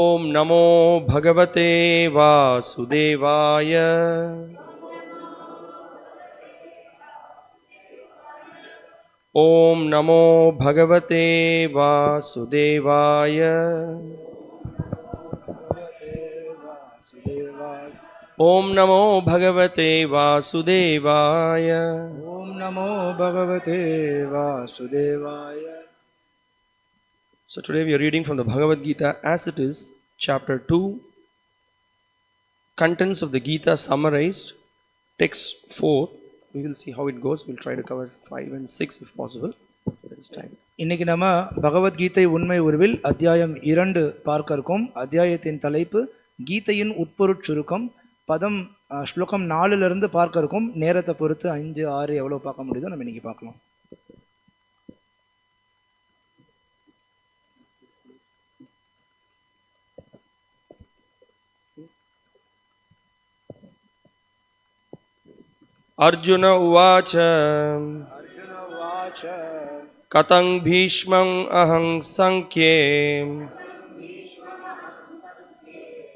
ओम नमो भगवते वासुदेवाय। ओम नमो भगवते वासुदेवाय। ओम नमो भगवते वासुदेवाय। ओम नमो भगवते वासुदेवाय। So today we are reading from the Bhagavad Gita as it is, chapter 2, contents of the Gita summarized, text 4. We will see how it goes. We'll try to cover 5 and 6 if possible. There is time. இன்னைக்கு நம்ம பகவத்கீதை உண்மை உருவில் அத்தியாயம் 2 பார்க்க இருக்கோம். அத்தியாயத்தின் தலைப்பு கீதையின் உட்பொருட் சுருக்கம். பதம் ஸ்லோகம் 4 இருந்து பார்க்க இருக்கோம். நேரத்தை பொறுத்து 5, 6 எவ்வளவு பார்க்க முடியுதோ நம்ம இன்னைக்கு பார்க்கலாம். अर्जुन उवाच कथं भीष्मं अहं संख्ये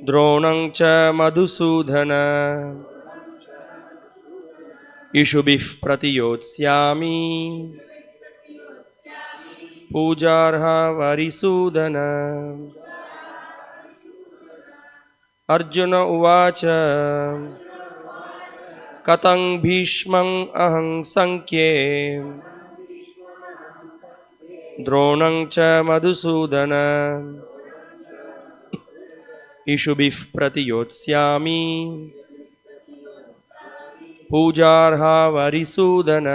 द्रोणं च मधुसूदन इषुभिः प्रतियोत्स्यामि पूजार्हा वरिसूदन। अर्जुन उवाच कथं भीष्मं अहं संख्ये द्रोणं च मधुसूदन इषुभिः प्रतियोत्स्यामि पूजार्हा वरिसूदन।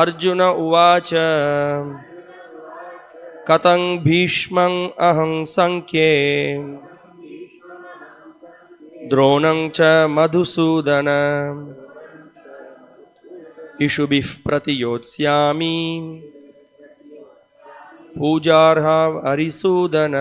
अर्जुन उवाच कथं भीष्मं अहं संख्ये द्रोणं च मधुसूदन इषुभिः प्रतियोत्स्यामि पूजार्हा वरिसूदन।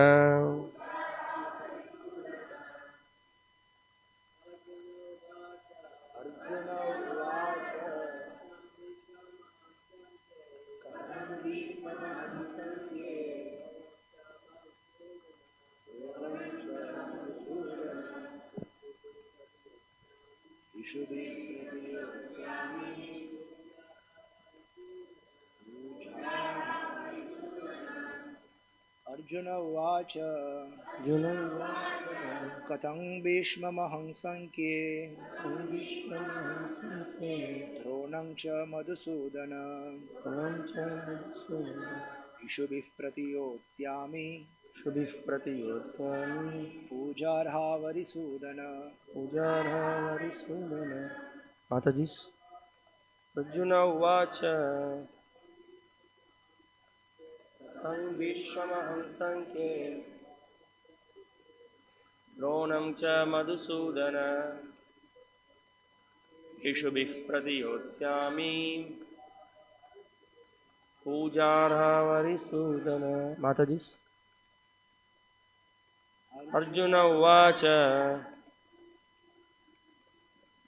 अर्जुन उवाच कथं भीष्ममहं संख्ये द्रोणं च मधुसूदन इषुभिः प्रतियोत्स्यामि पूजार्हा वरिसूदन। माताजी। अर्जुन उवाच कथं भीष्ममहं संख्ये द्रोणं च मधुसूदन इषुभिः प्रतियोत्स्यामि पूजार्हा वरिसूदन। माताजी। अर्जुन उवाच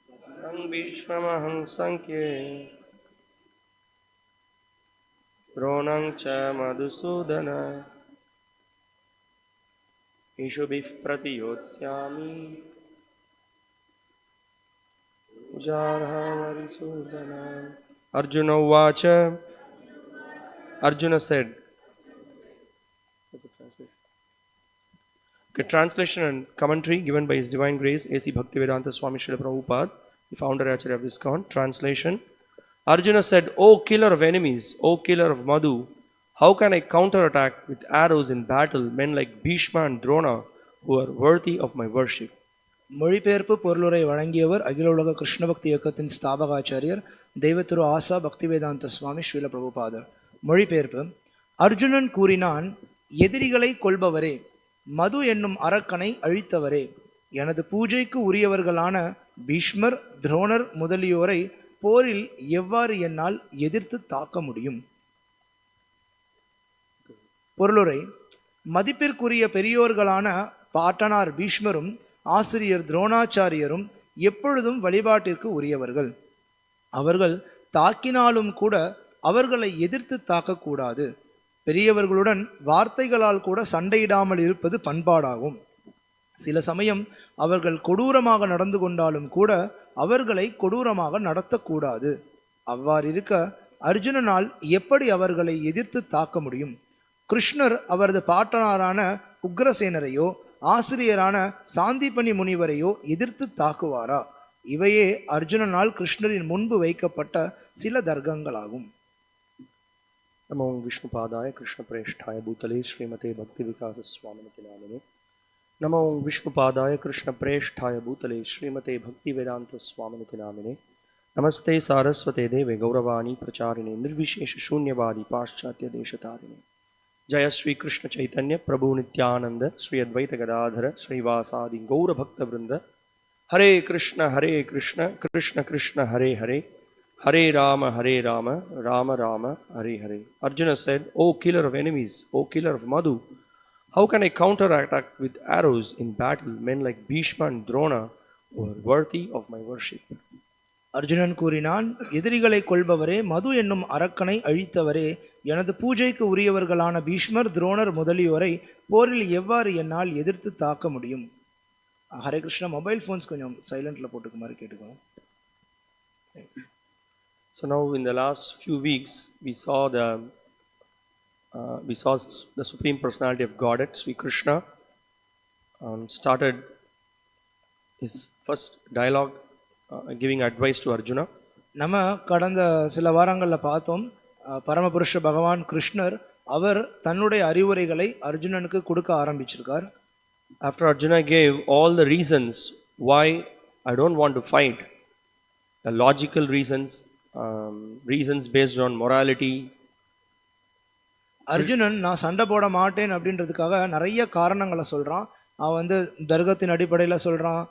कथं भीष्ममहं संख्ये द्रोणं च Madhusudan इषुभिः प्रतियोत्स्यामि पूजार्हा वरिसूदन। Arjuna uvacha. Arjuna said. Okay, translation and commentary given by His Divine Grace A.C. Bhaktivedanta Swami Srila Prabhupada, the founder Acharya of ISKCON. Translation: Arjuna said, O killer of enemies, O killer of Madhu, how can I counterattack with arrows in battle men like Bhishma and Drona who are worthy of my worship? மொழிபெயர்ப்பு பொருளுரை வழங்கியவர் அகில உலக கிருஷ்ண பக்தி இயக்கத்தின் ஸ்தாபகாச்சாரியர் தெய்வ திரு ஆசா பக்திவேதாந்த சுவாமி ஸ்ரீல பிரபுபாதர். மொழிபெயர்ப்பு: அர்ஜுனன் கூறினான், எதிரிகளை கொல்பவரே, மது என்னும் அரக்கனை அழித்தவரே, எனது பூஜைக்கு உரியவர்களான பீஷ்மர், துரோணர் முதலியோரை போரில் எவ்வாறு என்னால் எதிர்த்து தாக்க முடியும்? பொருளுரை: மதிப்பிற்குரிய பெரியோர்களான பாட்டனார் பீஷ்மரும் ஆசிரியர் துரோணாச்சாரியரும் எப்பொழுதும் வழிபாட்டிற்கு உரியவர்கள். அவர்கள் தாக்கினாலும் கூட அவர்களை எதிர்த்து தாக்கக்கூடாது. பெரியவர்களுடன் வார்த்தைகளால் கூட சண்டையிடாமல் இருப்பது பண்பாடாகும். சில சமயம் அவர்கள் கொடூரமாக நடந்து கொண்டாலும் கூட அவர்களை கொடூரமாக நடத்தக்கூடாது. அவ்வாறு இருக்க அர்ஜுனனால் எப்படி அவர்களை எதிர்த்து தாக்க முடியும்? கிருஷ்ணர் அவரது பாட்டனாரான உக்ரசேனரையோ ஆசிரியரான சாந்திபனி முனிவரையோ எதிர்த்து தாக்குவாரா? இவையே அர்ஜுனனால் கிருஷ்ணரின் முன்பு வைக்கப்பட்ட சில தர்க்கங்களாகும். நமோ விஷ்ணுபாதாய கிருஷ்ண பிரேஷ்டாய பூதலே ஸ்ரீமதே பக்தி விகாச சுவாமினிதி நாமினே. நமோ விஷ்ணுபாதாய கிருஷ்ண பிரேஷ்டாய பூதலே ஸ்ரீமதே பக்தி வேதாந்த சுவாமினிதி நாமினே. நமஸ்தே சாரஸ்வதே தேவே கௌரவாணி பிரச்சாரிணே நிர்விசேஷ சூன்யவாதி பாश्चात्य தேசதாரிணே. जय श्री कृष्ण चैतन्य प्रभु नित्यानंद श्री अद्वैत गदाधर श्रीवासादि गौर भक्त वृंद. हरे कृष्ण कृष्ण कृष्ण हरे हरे, हरे Ram Ram Ram Hare Hare. Arjuna said, O killer of enemies, O killer of Madhu, how can I counterattack with arrows in battle men like Bhishma and Drona who are worthy of my worship? Arjunan கூறினான், எதிரிகளை கொள்பவரே, மது என்னும் அரக்கனை அழித்தவரே, எனது பூஜைக்கு உரியவர்களான பீஷ்மர் துரோணர் முதலியோரை போரில் எவ்வாறு என்னால் எதிர்த்து தாக்க முடியும்? ஹரே கிருஷ்ணா. மொபைல் ஃபோன்ஸ் கொஞ்சம் சைலண்ட்ல போட்டுக்குமாறு கேட்டுக்கோங்க. So now in the last few weeks we saw the Supreme Personality of Godhead, Sri Krishna, started his first dialogue giving advice to Arjuna. நம்ம கடந்த சில வாரங்களில் பார்த்தோம், பரமபுருஷ பகவான் கிருஷ்ணர் அவர் தன்னுடைய அறிவுரைகளை அர்ஜுனனுக்கு கொடுக்க ஆரம்பிச்சிருக்கார். After Arjuna gave all the reasons why I don't want to fight, the logical reasons based on morality. Arjunan நான் சண்டை போட மாட்டேன் அப்படின்றதுக்காக நிறைய காரணங்களை சொல்றான். அவன் தர்க்கத்தின் அடிப்படையில் சொல்றான்,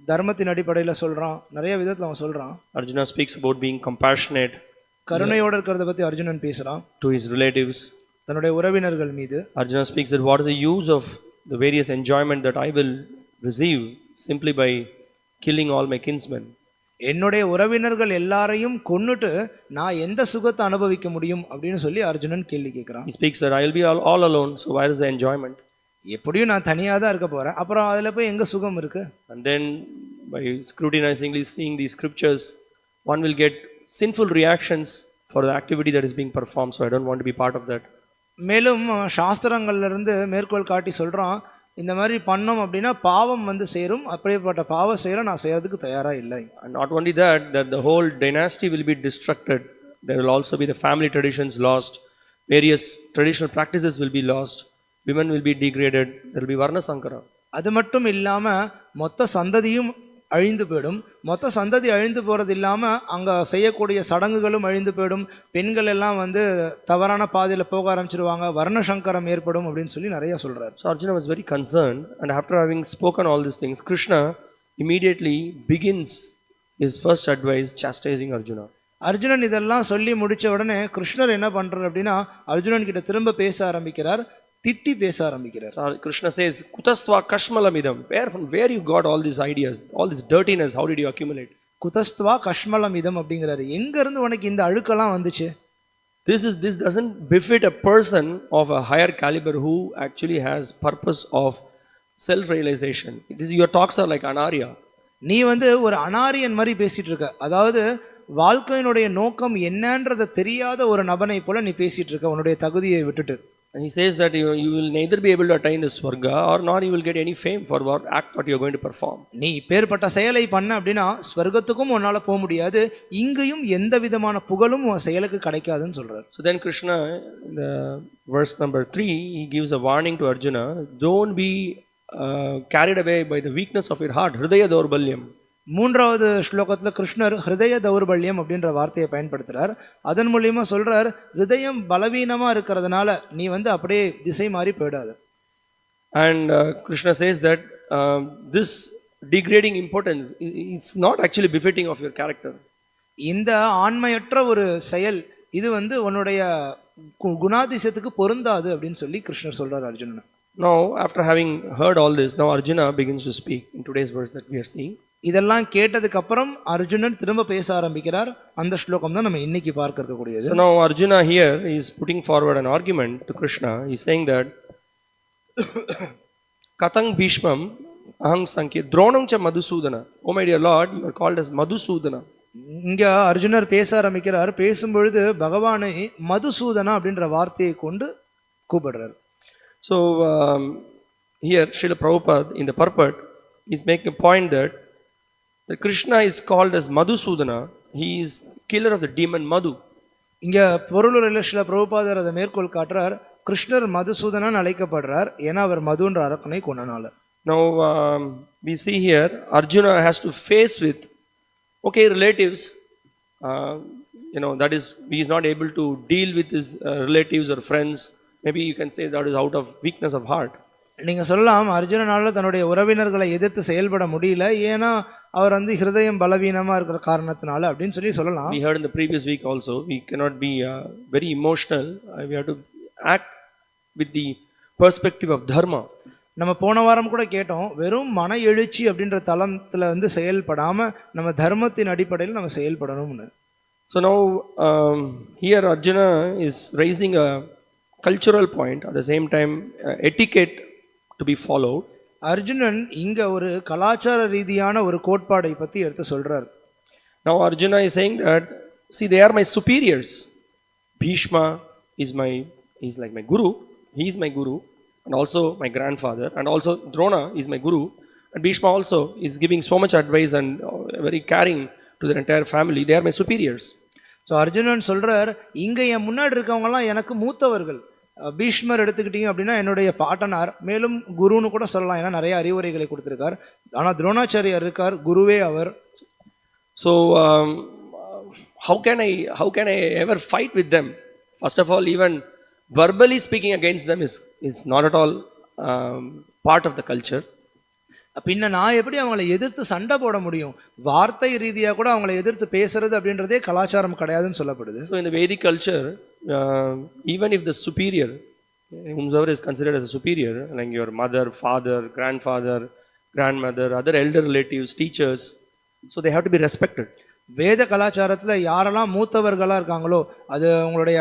தர்மத்தின் அடிப்படையில் சொல்றான், நிறைய விதத்தில் அவன் சொல்றான். Arjuna speaks about being compassionate, கருணையோட இருக்கிறத பத்தி அர்ஜுனன் பேசுறான். To his relatives, தன்னுடைய உறவினர்கள் மீது. Arjuna speaks that what is the use of the various enjoyment that I will receive simply by killing all my kinsmen? என்னுடைய உறவினர்கள் எல்லாரையும் கொன்னுட்டு நான் எந்த சுகத்தை அனுபவிக்க முடியும் அப்படின்னு சொல்லி அர்ஜுனன் கேள்வி கேட்கிறான். He speaks that I will be all alone, so where is the enjoyment? எப்படியும் நான் தனியாக தான் இருக்க போறேன், அப்புறம் அதுல போய் எங்க சுகம் இருக்கு? And then by scrutinizingly seeing these scriptures, one will get sinful reactions for the activity that is being performed, so I don't want to be part of that. மேலும் சாஸ்திரங்கள்ல இருந்து மேற்கோள் காட்டி சொல்றான், இந்த மாதிரி பண்ணோம் அப்படின்னா பாவம் சேரும், அப்படிப்பட்ட பாவ செயலை நான் செய்யறதுக்கு தயாரா இல்லை. And not only that the whole dynasty will be destructed, there will also be the family traditions lost, various traditional practices will be lost, women will be degraded, there will be varna sankara. அது மட்டும் இல்லாம மொத்த சந்ததியும் அழிந்து போயிடும். மொத்த சந்ததி அழிந்து போறது இல்லாம அங்க செய்யக்கூடிய சடங்குகளும் அழிந்து போயிடும். பெண்கள் எல்லாம் தவறான பாதையில போக ஆரம்பிச்சிருவாங்க, வர்ண சங்கரம் ஏற்படும் அப்படின்னு சொல்லி நிறைய சொல்றாரு. So Arjuna was very concerned, and after having spoken all these things, Krishna immediately begins his first advice chastising Arjuna. Arjunan இதெல்லாம் சொல்லி முடிச்ச உடனே கிருஷ்ணர் என்ன பண்றாரு அப்படின்னா அர்ஜுனன் கிட்ட திரும்ப பேச ஆரம்பிக்கிறார், திட்டி பேச ஆரம்பிக்கிறார். Krishna says, Kutastva kashmalamidam, where you got all these ideas, all this dirtiness, how did you accumulate? குதஸ்துவா கஷ்மலமிதம் அப்படிங்கிறாரு. எங்க இருந்து உனக்கு இந்த அழுக்கெல்லாம் வந்துச்சு? This doesn't befit a person of a higher caliber who actually has purpose of self realization. Your talks are like anarya. நீ ஒரு அனாரியன் மாதிரி பேசிட்டு இருக்க. அதாவது வாழ்க்கையினுடைய நோக்கம் என்னன்றதை தெரியாத ஒரு நபனை போல நீ பேசிட்டு இருக்க, உன்னுடைய தகுதியை விட்டுட்டு. And he says that you will neither be able to attain the swarga or nor you will get any fame for what you are going to perform. நீ பேர்பட்ட செயலை பண்ண அப்படின்னா ஸ்வர்கத்துக்கும் உன்னால போக முடியாது, இங்கேயும் எந்த விதமான புகழும் உன் செயலுக்கு கிடைக்காதுன்னு சொல்றார். So then Krishna, in the verse number 3, he gives a warning to Arjuna, don't be carried away by the weakness of your heart, hridaya daurbalyam. மூன்றாவது ஸ்லோகத்துல கிருஷ்ணர் ஹிருதய தௌர்பல்யம் அப்படின்ற வார்த்தையை பயன்படுத்துறார். அதன் மூலியமா சொல்றார், ஹிருதயம் பலவீனமா இருக்கிறதுனால நீ அப்படியே திசை மாறி போயிடாது. And Krishna says that this degrading importance is not actually befitting of your character. இந்த ஆண்மையற்ற ஒரு செயல் இது உன்னுடைய குணாதிசயத்துக்கு பொருந்தாது அப்படின்னு சொல்லி கிருஷ்ணர் சொல்றார் Arjunan. Now after having heard all this, now Arjuna begins to speak in today's verse that we are seeing. இதெல்லாம் கேட்டதுக்கு அப்புறம் அர்ஜுனன் திரும்ப பேச ஆரம்பிக்கிறார். அந்த ஸ்லோகம் தான் நம்ம இன்னைக்கு பார்க்க இருக்கக்கூடியது. So now Arjuna here is putting forward an argument to Krishna. He is saying that Katang Bhishmam Ahang Sankhya Dronam cha Madhusudana. Oh my dear Lord, you are called as Madhusudana. இங்க அர்ஜுனர் பேச ஆரம்பிக்கிறார். பேசும்பொழுது பகவானை மதுசூதனா அப்படின்ற வார்த்தையை கொண்டு கூப்பிடுறார். So here Srila Prabhupada in the purport is making a point that Krishna is called as Madhusudana. He is killer of the demon Madhu. இங்க பொருளுரையில ஸ்ரீல பிரபுபாதர் அதை மேற்கோள் காட்டுறார். கிருஷ்ணர் மதுசூதனன் அழைக்கப்படுறார் ஏன்னா அவர் மதுன்ற அரக்கனை கொன்னனால. Now we see here Arjuna has to face with relatives. That is, he is not able to deal with his relatives or friends. Maybe you can say that is out of weakness of heart. நீங்க சொல்லலாம் அர்ஜுனனால தன்னுடைய உறவினர்களை எதிர்த்து செயல்பட முடியல ஏன்னா அவர் ஹிருதயம் பலவீனமா இருக்கிற காரணத்தினால அப்படின்னு சொல்லலாம். We heard in the previous week also, we cannot be very emotional. We have to act with the perspective of dharma. நம்ம போன வாரம் கூட கேட்டோம், வெறும் மன எழுச்சி அப்படின்ற தளத்துல செயல்படாம நம்ம தர்மத்தின் அடிப்படையில் நம்ம செயல்படணும்னு. So now here Arjuna is raising a cultural point, at the same time etiquette to be followed. Arjunan இங்க ஒரு கலாச்சார ரீதியான ஒரு கோட்பாடை பத்தி எடுத்து சொல்றார். Now Arjuna is saying that, see, they are my superiors. Bhishma is like my guru. He is my guru, and also my grandfather, and also Drona is my guru, and Bhishma also is giving so much advice and very caring to their entire family. They are my superiors. So Arjunan சொல்றார், இங்க என் முன்னாடி இருக்கவங்க எல்லாம் எனக்கு மூத்தவர்கள். பீஷ்மர் எடுத்துக்கிட்டீங்க அப்படின்னா என்னுடைய பாட்டனார், மேலும் குருன்னு கூட சொல்லலாம், ஏன்னா நிறைய அறிவுரைகளை கொடுத்திருக்கார். ஆனா துரோணாச்சாரியார் இருக்கார், குருவே அவர். So how can I ever fight with them? First of all, even verbally speaking against them is not at all part of the culture. பின்ன நான் எப்படி அவங்களை எதிர்த்து சண்டை போட முடியும்? வார்த்தை ரீதியா கூட அவங்களை எதிர்த்து பேசுறது அப்படின்றதே கலாச்சாரம் கிடையாதுன்னு சொல்லப்படுது. So in the Vedic culture, even if the superior, whomsoever is considered as a superior, like your mother, father, grandfather, grandmother, other elder relatives, teachers, so they have to be respected. வேத கலாச்சாரத்துல யாரெல்லாம் மூத்தவர்களா இருக்காங்களோ, அது உங்களுடைய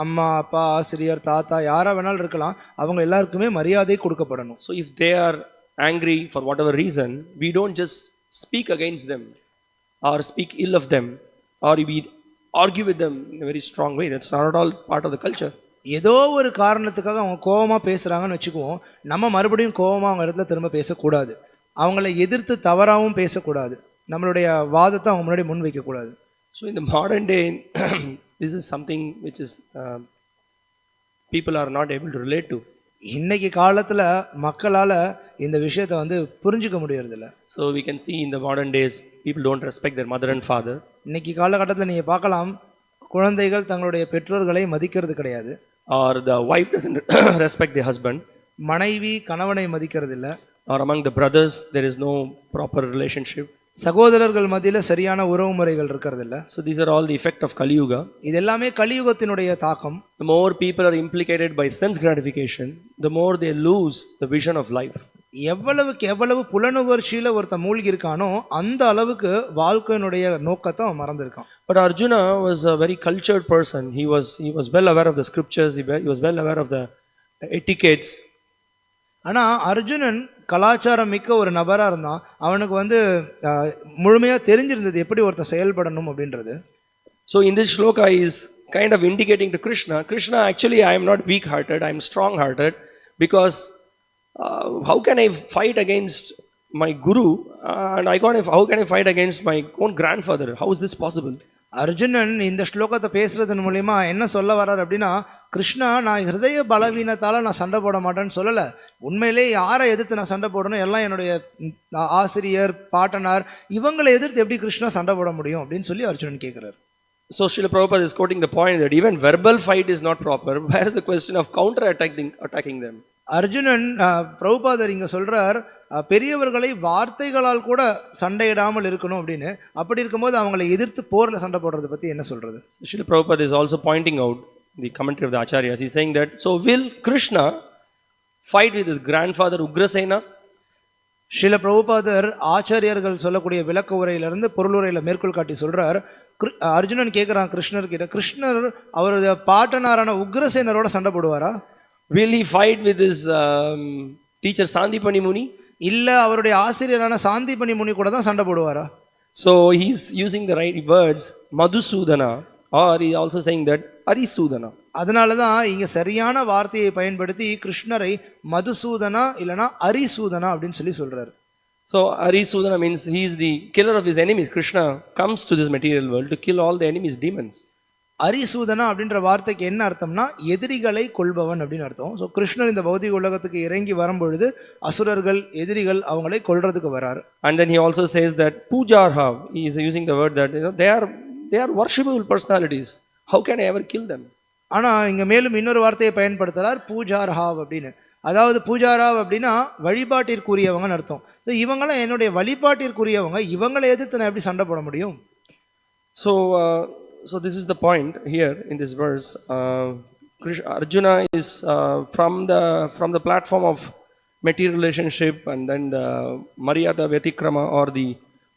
அம்மா, அப்பா, ஆசிரியர், தாத்தா, யாரா வேணாலும் இருக்கலாம், அவங்க எல்லாருக்குமே மரியாதை கொடுக்கப்படணும். So if they are angry for whatever reason, we don't just speak against them or speak ill of them or we argue with them in a very strong way. That's not at all part of the culture. ஏதோ ஒரு காரணத்துக்காக அவங்க கோபமா பேசுறாங்கன்னு வச்சுக்குவோம், நம்ம மறுபடியும் கோபமா அவங்க இடத்துல திரும்ப பேசக்கூடாது. அவங்கள எதிர்த்து தவறாகவும் பேசக்கூடாது. நம்மளுடைய வாதத்தை அவங்க முன்னாடி முன் வைக்க கூடாது. So in the modern day, this is something which is people are not able to relate to. இன்னைக்கு காலத்துல மக்களால இந்த விஷயத்தை புரிஞ்சுக்க முடியறது இல்ல. So we can see in the modern days people don't respect their mother and father. இன்னைக்கு காலகட்டத்துல நீங்க பார்க்கலாம், குழந்தைகள் தங்களுடைய பெற்றோர்களை மதிக்கிறது கிடையாது. Or the wife doesn't respect their husband. மனைவி கணவனை மதிக்கிறது இல்ல. Or among the brothers there is no proper relationship. சகோதரர்கள் மத்தியில சரியான உறவு முறைகள் இருக்கிறது இல்ல. So these are all the effect of Kali Yuga. இது எல்லாமே கலியுகத்தினுடைய தாக்கம். The more people are implicated by sense gratification, the more they lose the vision of life. எவ்வளவுக்கு எவ்வளவு புலனுகர்ச்சியில ஒருத்த மூழ்கி இருக்கானோ அந்த அளவுக்கு வாழ்க்கையினுடைய நோக்கத்தை அவன் மறந்திருக்கான். But Arjuna was a very cultured person. He was well aware of the scriptures. He was well aware of the etiquettes. ஆனா அர்ஜுனன் கலாச்சாரம் மிக்க ஒரு நபரா இருந்தான். அவனுக்கு முழுமையா தெரிஞ்சிருந்தது எப்படி ஒருத்தன் செயல்படணும் அப்படின்றது. So in this shloka is kind of indicating to Krishna, actually I am not weak hearted, I am strong hearted, because how can I fight against my guru and how can I fight against my own grandfather? How is this possible? Arjunan இந்த ஸ்லோகத்தை பேசுறதன் மூலமா என்ன சொல்ல வர்றார் அப்படின்னா, கிருஷ்ணா, நான் ஹிருதய பலவீனத்தால நான் சண்டை போட மாட்டேன்னு சொல்லல. உண்மையிலே யாரை எதிர்த்து நான் சண்டை போடணும்? எல்லாம் என்னுடைய ஆசிரியர், பாட்டனார், இவங்களை எதிர்த்து எப்படி கிருஷ்ணா சண்டை போட முடியும் அப்படின்னு சொல்லி அர்ஜுனன் கேட்கிறார். So Srila Prabhupada is quoting the point that even verbal fight is not proper. Where is the question of counter attacking them? Arjunan பிரபுபாதர் இங்க சொல்றார், பெரியவர்களை வார்த்தைகளால் கூட சண்டையிடாமல் இருக்கணும் அப்படின்னு. அப்படி இருக்கும்போது அவங்களை எதிர்த்து போர்ல சண்டை போடுறதை பத்தி என்ன சொல்றது? Srila Prabhupada is also pointing out the commentary of the Acharyas. He is saying that, so will Krishna fight with his grandfather Ugrasena? Srila பிரபுபாதர் ஆச்சாரியர்கள் சொல்லக்கூடிய விளக்க உரையிலிருந்து பொருளுரையில மேற்கோள் காட்டி சொல்றார், அர்ஜுனன் கேட்கிறான் கிருஷ்ணர் கிட்ட, கிருஷ்ணர் அவருடைய பாட்டனாரான உக்ரசேனரோட சண்டை போடுவாரா? Will he fight with his teacher Sandipani Muni? இல்ல அவருடைய ஆசிரியரான சாந்திபனி முனி கூட தான் சண்டை போடுவாரா? So he's using the right words, Madhusudana, or he also saying that Arisudana. அதனாலதான் இங்க சரியான வார்த்தையை பயன்படுத்தி கிருஷ்ணரை மதுசூதனா இல்லனா அரிசூதனா அப்படின்னு சொல்லி சொல்றாரு. So Arisudana means he is the killer of his enemies. Krishna comes to this material world to kill all the enemies, demons. அரிசூதனா அப்படின்ற வார்த்தைக்கு என்ன அர்த்தம்னா எதிரிகளை கொள்பவன் அப்படின்னு அர்த்தம். ஸோ கிருஷ்ணர் இந்த பௌதிக உலகத்துக்கு இறங்கி வரும்பொழுது அசுரர்கள் எதிரிகள் அவங்களை கொல்றதுக்கு வராரு. And then he also says that Pujarha, he is using the word that they are worshipable personalities. How can I ever kill them? ஆனா இங்க மேலும் இன்னொரு வார்த்தையை பயன்படுத்துறார், பூஜார்ஹாவ் அப்படின்னு. அதாவது பூஜாராவ் அப்படின்னா வழிபாட்டிற்குரியவங்கன்னு அர்த்தம். இவங்களாம் என்னுடைய வழிபாட்டிற்குரியவங்க, இவங்களை எதிர்த்து நான் எப்படி சண்டை போட முடியும்? So this is the point here in this verse. Arjuna is from the platform of material relationship, and then the Maryada Vyatikrama, or the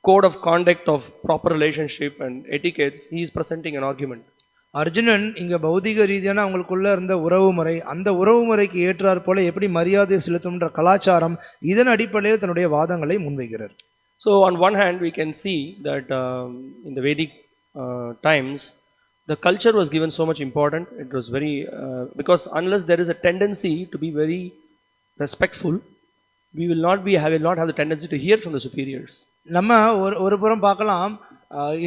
code of conduct of proper relationship and etiquettes. He is presenting an argument. Arjunan இங்க பௌதிக ரீதியான அவங்களுக்குள்ள இருந்த உறவு முறை, அந்த உறவு முறைக்கு ஏற்றாற் போல எப்படி மரியாதை செலுத்தும்ன்ற கலாச்சாரம், இதன் அடிப்படையில் தன்னுடைய வாதங்களை முன்வைக்கிறார். So on one hand we can see that in the Vedic times the culture was given so much important. It was very because unless there is a tendency to be very respectful, we will not have the tendency to hear from the superiors. நம்ம ஒரு புறம் பார்க்கலாம்,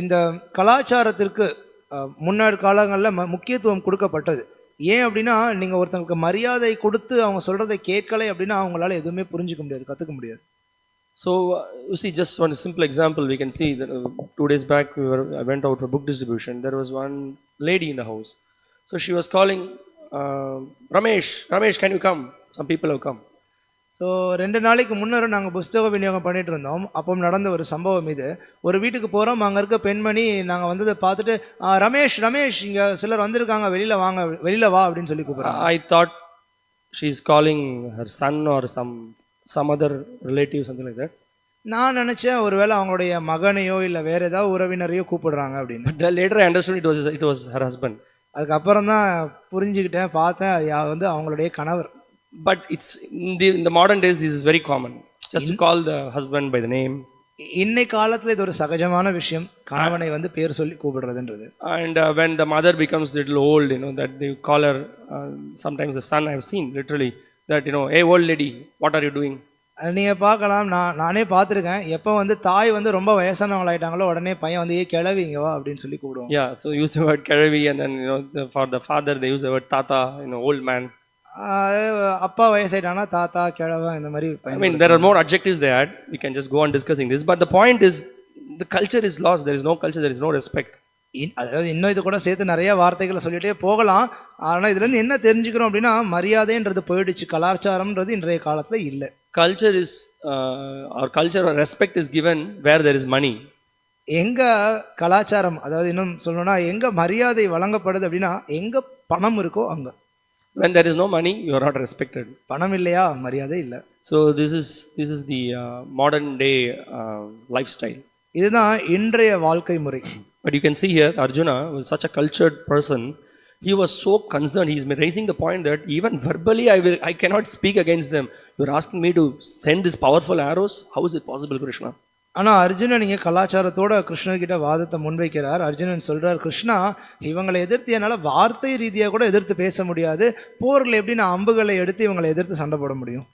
இந்த கலாச்சாரத்திற்கு முன்னாடி காலங்களில் முக்கியத்துவம் கொடுக்கப்பட்டது. ஏன் அப்படின்னா நீங்க ஒருத்தங்களுக்கு மரியாதை கொடுத்து அவங்க சொல்றதை கேட்கலை அப்படின்னா அவங்களால எதுவுமே புரிஞ்சுக்க முடியாது, கத்துக்க முடியாது. So you see, just one simple example we can see that 2 days back I went out for book distribution. There was one lady in the house, so she was calling, Ramesh, can you come? Some people have come. So 2 நாளைக்கு முன்னரும் நாங்கள் புஸ்தக விநியோகம் பண்ணிட்டு இருந்தோம். அப்போ நடந்த ஒரு சம்பவம் இது. ஒரு வீட்டுக்கு போகிறோம், அங்கே இருக்க பெண்மணி நாங்கள் வந்ததை பார்த்துட்டு, ரமேஷ் இங்கே சிலர் வந்திருக்காங்க, வெளியில் வா அப்படின்னு சொல்லி கூப்பிட்றாங்க. I thought she is calling her son or some other relative, something like that. நான் நினைச்சேன் ஒருவேளை அவங்களுடைய மகனையோ இல்லை வேற ஏதாவது உறவினரையோ கூப்பிடுறாங்க அப்படின்னு. But later I understood it was her husband. அதுக்கப்புறம் தான் புரிஞ்சுக்கிட்டேன், பார்த்தேன் அது அவங்களுடைய கணவர். But it's in the modern days this is very common, just to call the husband by the name. இன்னை காலத்துல இது ஒரு சகஜமான விஷயம், கணவனை பேர் சொல்லி கூப்பிடுறதுன்றது. And when the mother becomes little old, that they call her, sometimes the son, I have seen literally that, hey old lady, what are you doing? நீங்க பார்க்கலாம், நானே பார்த்துருக்கேன், எப்போ தாய் ரொம்ப வயசானவங்க ஆயிட்டாங்களோ உடனே பையன் ஏ கிழவி இங்க வா அப்படின்னு சொல்லி கூப்பிடுவோம். Yeah, so use the word கிழவி, and then for the father they use the word tata, old man. அப்பா வயசாயிட்டானா தாத்தா கிழவா இந்த மாதிரி. I mean there are more adjectives they add. We can just go on discussing this, but the point is the culture is lost. There is no culture, there is no respect. அதாவது இன்னும் இது கூட சேர்த்து நிறைய வார்த்தைகளை சொல்லிட்டே போகலாம். ஆனால் இதுல இருந்து என்ன தெரிஞ்சுக்கிறோம் அப்படின்னா மரியாதைன்றது போயிடுச்சு, கலாச்சாரம்ன்றது இன்றைய காலத்துல இல்லை. Culture is our culture or respect is given where there is money. எங்க கலாச்சாரம், அதாவது இன்னும் சொல்லணும்னா எங்க மரியாதை வழங்கப்படுது அப்படின்னா எங்க பணம் இருக்கோ அங்க. When there is no money, you are not respected. பணம் இல்லையா மரியாதை இல்லை. So this is the modern day lifestyle. இதுதான் இன்றைய வாழ்க்கை முறை. But you can see here Arjuna was such a cultured person. He was so concerned. He is raising the point that even verbally I cannot speak against them. You are asking me to send these powerful arrows. How is it possible, Krishna? ஆனா அர்ஜுனன் இங்க கலாச்சாரத்தோட கிருஷ்ணர் கிட்ட வாதத்தை முன்வைக்கிறார். அர்ஜுனன் சொல்றார், கிருஷ்ணா இவங்களை எதிர்த்து என்னால வார்த்தை ரீதியா கூட எதிர்த்து பேச முடியாது, போர்ல எப்படி நான் அம்புகளை எடுத்து இவங்களை எதிர்த்து சண்டை போட முடியும்?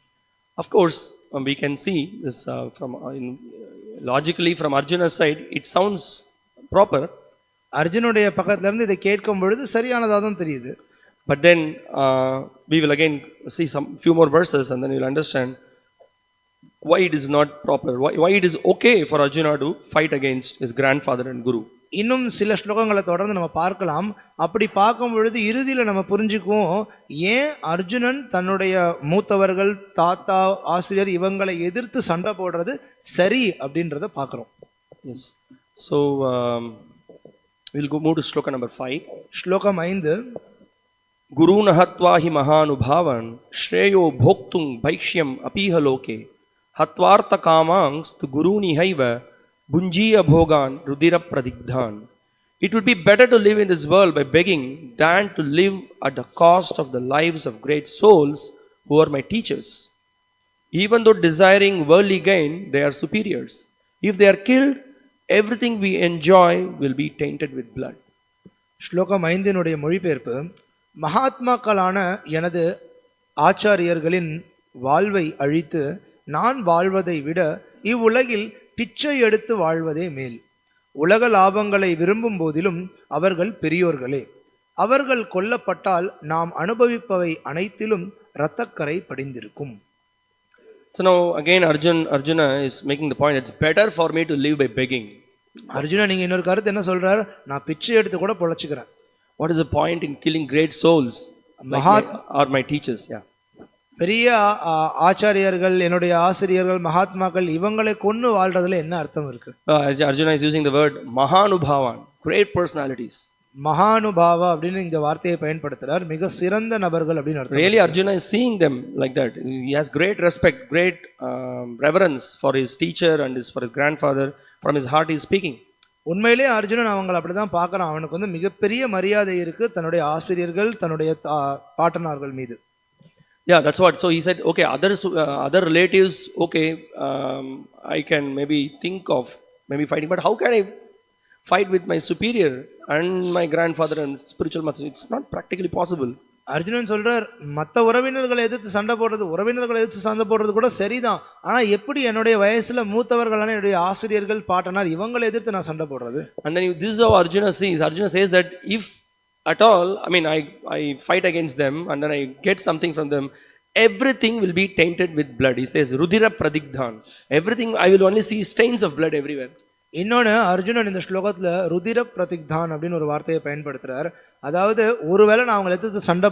Of course we can see this from logically from Arjuna's side it sounds proper. அர்ஜுனுடைய பக்கத்துல இருந்து இதை கேட்கும் பொழுது சரியானதா தான் தெரியுது. But then we will again see some few more verses and then you will understand why it is not proper, why it is okay for Arjuna to fight against his grandfather and guru. இன்னும் சில ஸ்லோகங்களை தொடர்ந்து நம்ம பார்க்கலாம். அப்படி பார்க்கும் பொழுது இறுதியில் நம்ம புரிஞ்சுக்குவோம் ஏன் அர்ஜுனன் தன்னுடைய மூத்தவர்கள், தாத்தா, ஆசிரியர் இவங்களை எதிர்த்து சண்டை போடுறது சரி அப்படின்றத பார்க்குறோம். Yes. So we'll move to shloka number 5. ஸ்லோகம் 5. Guruna hatva hi mahanubhavan shreyo bhoktum bhaishyam apiha loke hatvartha kamangs tu guruni haiva bunjiya bhogan rudira pradigdhan. It would be better to live in this world by begging than to live at the cost of the lives of great souls who are my teachers. Even though desiring worldly gain, they are superiors. If they are killed, everything we enjoy will be tainted with blood. ஸ்லோகம் 5 மொழிபெயர்ப்பு, மகாத்மாக்களான எனது ஆச்சாரியர்களின் வாழ்வை அழித்து நான் வாழ்வதை விட இவ்வுலகில் பிச்சை எடுத்து வாழ்வதே மேல். உலக லாபங்களை விரும்பும் போதிலும் அவர்கள் பெரியோர்களே. அவர்கள் கொல்லப்பட்டால் நாம் அனுபவிப்பவை அனைத்திலும் இரத்தக்கரை படிந்திருக்கும். So now again Arjuna is making the point, it's better for me to live by begging. Arjuna நீங்க இன்னொரு கருத்து என்ன சொல்றார், நான் பிச்சை எடுத்து கூட பொழைச்சுக்கிறேன். What is the point in killing great souls like my teachers? Yeah. பெரிய ஆச்சாரியர்கள், என்னுடைய ஆசிரியர்கள், மகாத்மாக்கள், இவங்களை கொன்னு வாழ்றதுல என்ன அர்த்தம் இருக்கு? Arjuna is using the word mahanubhavan, great personalities. மகானுபாவா அப்படின்னு இந்த வார்த்தையை பயன்படுத்துறார், மிக சிறந்த நபர்கள் அப்படின்னு அர்த்தம். Really Arjuna is seeing them like that. He has great respect, great reverence for his teacher and for his grandfather. From his heart he is speaking. உண்மையிலே அர்ஜுனன் அவங்களை அப்படிதான் பார்க்கறான். அவனுக்கு வந்து மிகப்பெரிய மரியாதை இருக்கு தன்னுடைய ஆசிரியர்கள், தன்னுடைய பாட்டனார்கள் மீது. Yeah, that's what. So he said, okay, other relatives, okay, I can maybe think of maybe fighting, but how can I fight with my superior and my grandfather and spiritual master? It's not practically possible. Arjunan சொல்றார், மற்ற உறவினர்களை எதிர்த்து சண்டை போடுறது கூட சரிதான், ஆனா எப்படி என்னுடைய வயசுல மூத்தவர்களான என்னுடைய ஆசிரியர்கள், பாட்டனார், இவங்களை எதிர்த்து நான் சண்டை போடுறது? And then this is how Arjuna sees. Arjuna says that if at all, I mean, I fight against them and then I get something from them, everything will be tainted with blood. He says rudira pradigdhan. Everything, I will only see stains of blood everywhere. இன்னொன்று அர்ஜுனன் இந்த ஸ்லோகத்தில் ருதிர பிரதிக்தான் அப்படின்னு ஒரு வார்த்தையை பயன்படுத்துறார். அதாவது ஒருவேளை நான் அவங்களை எடுத்து சண்டை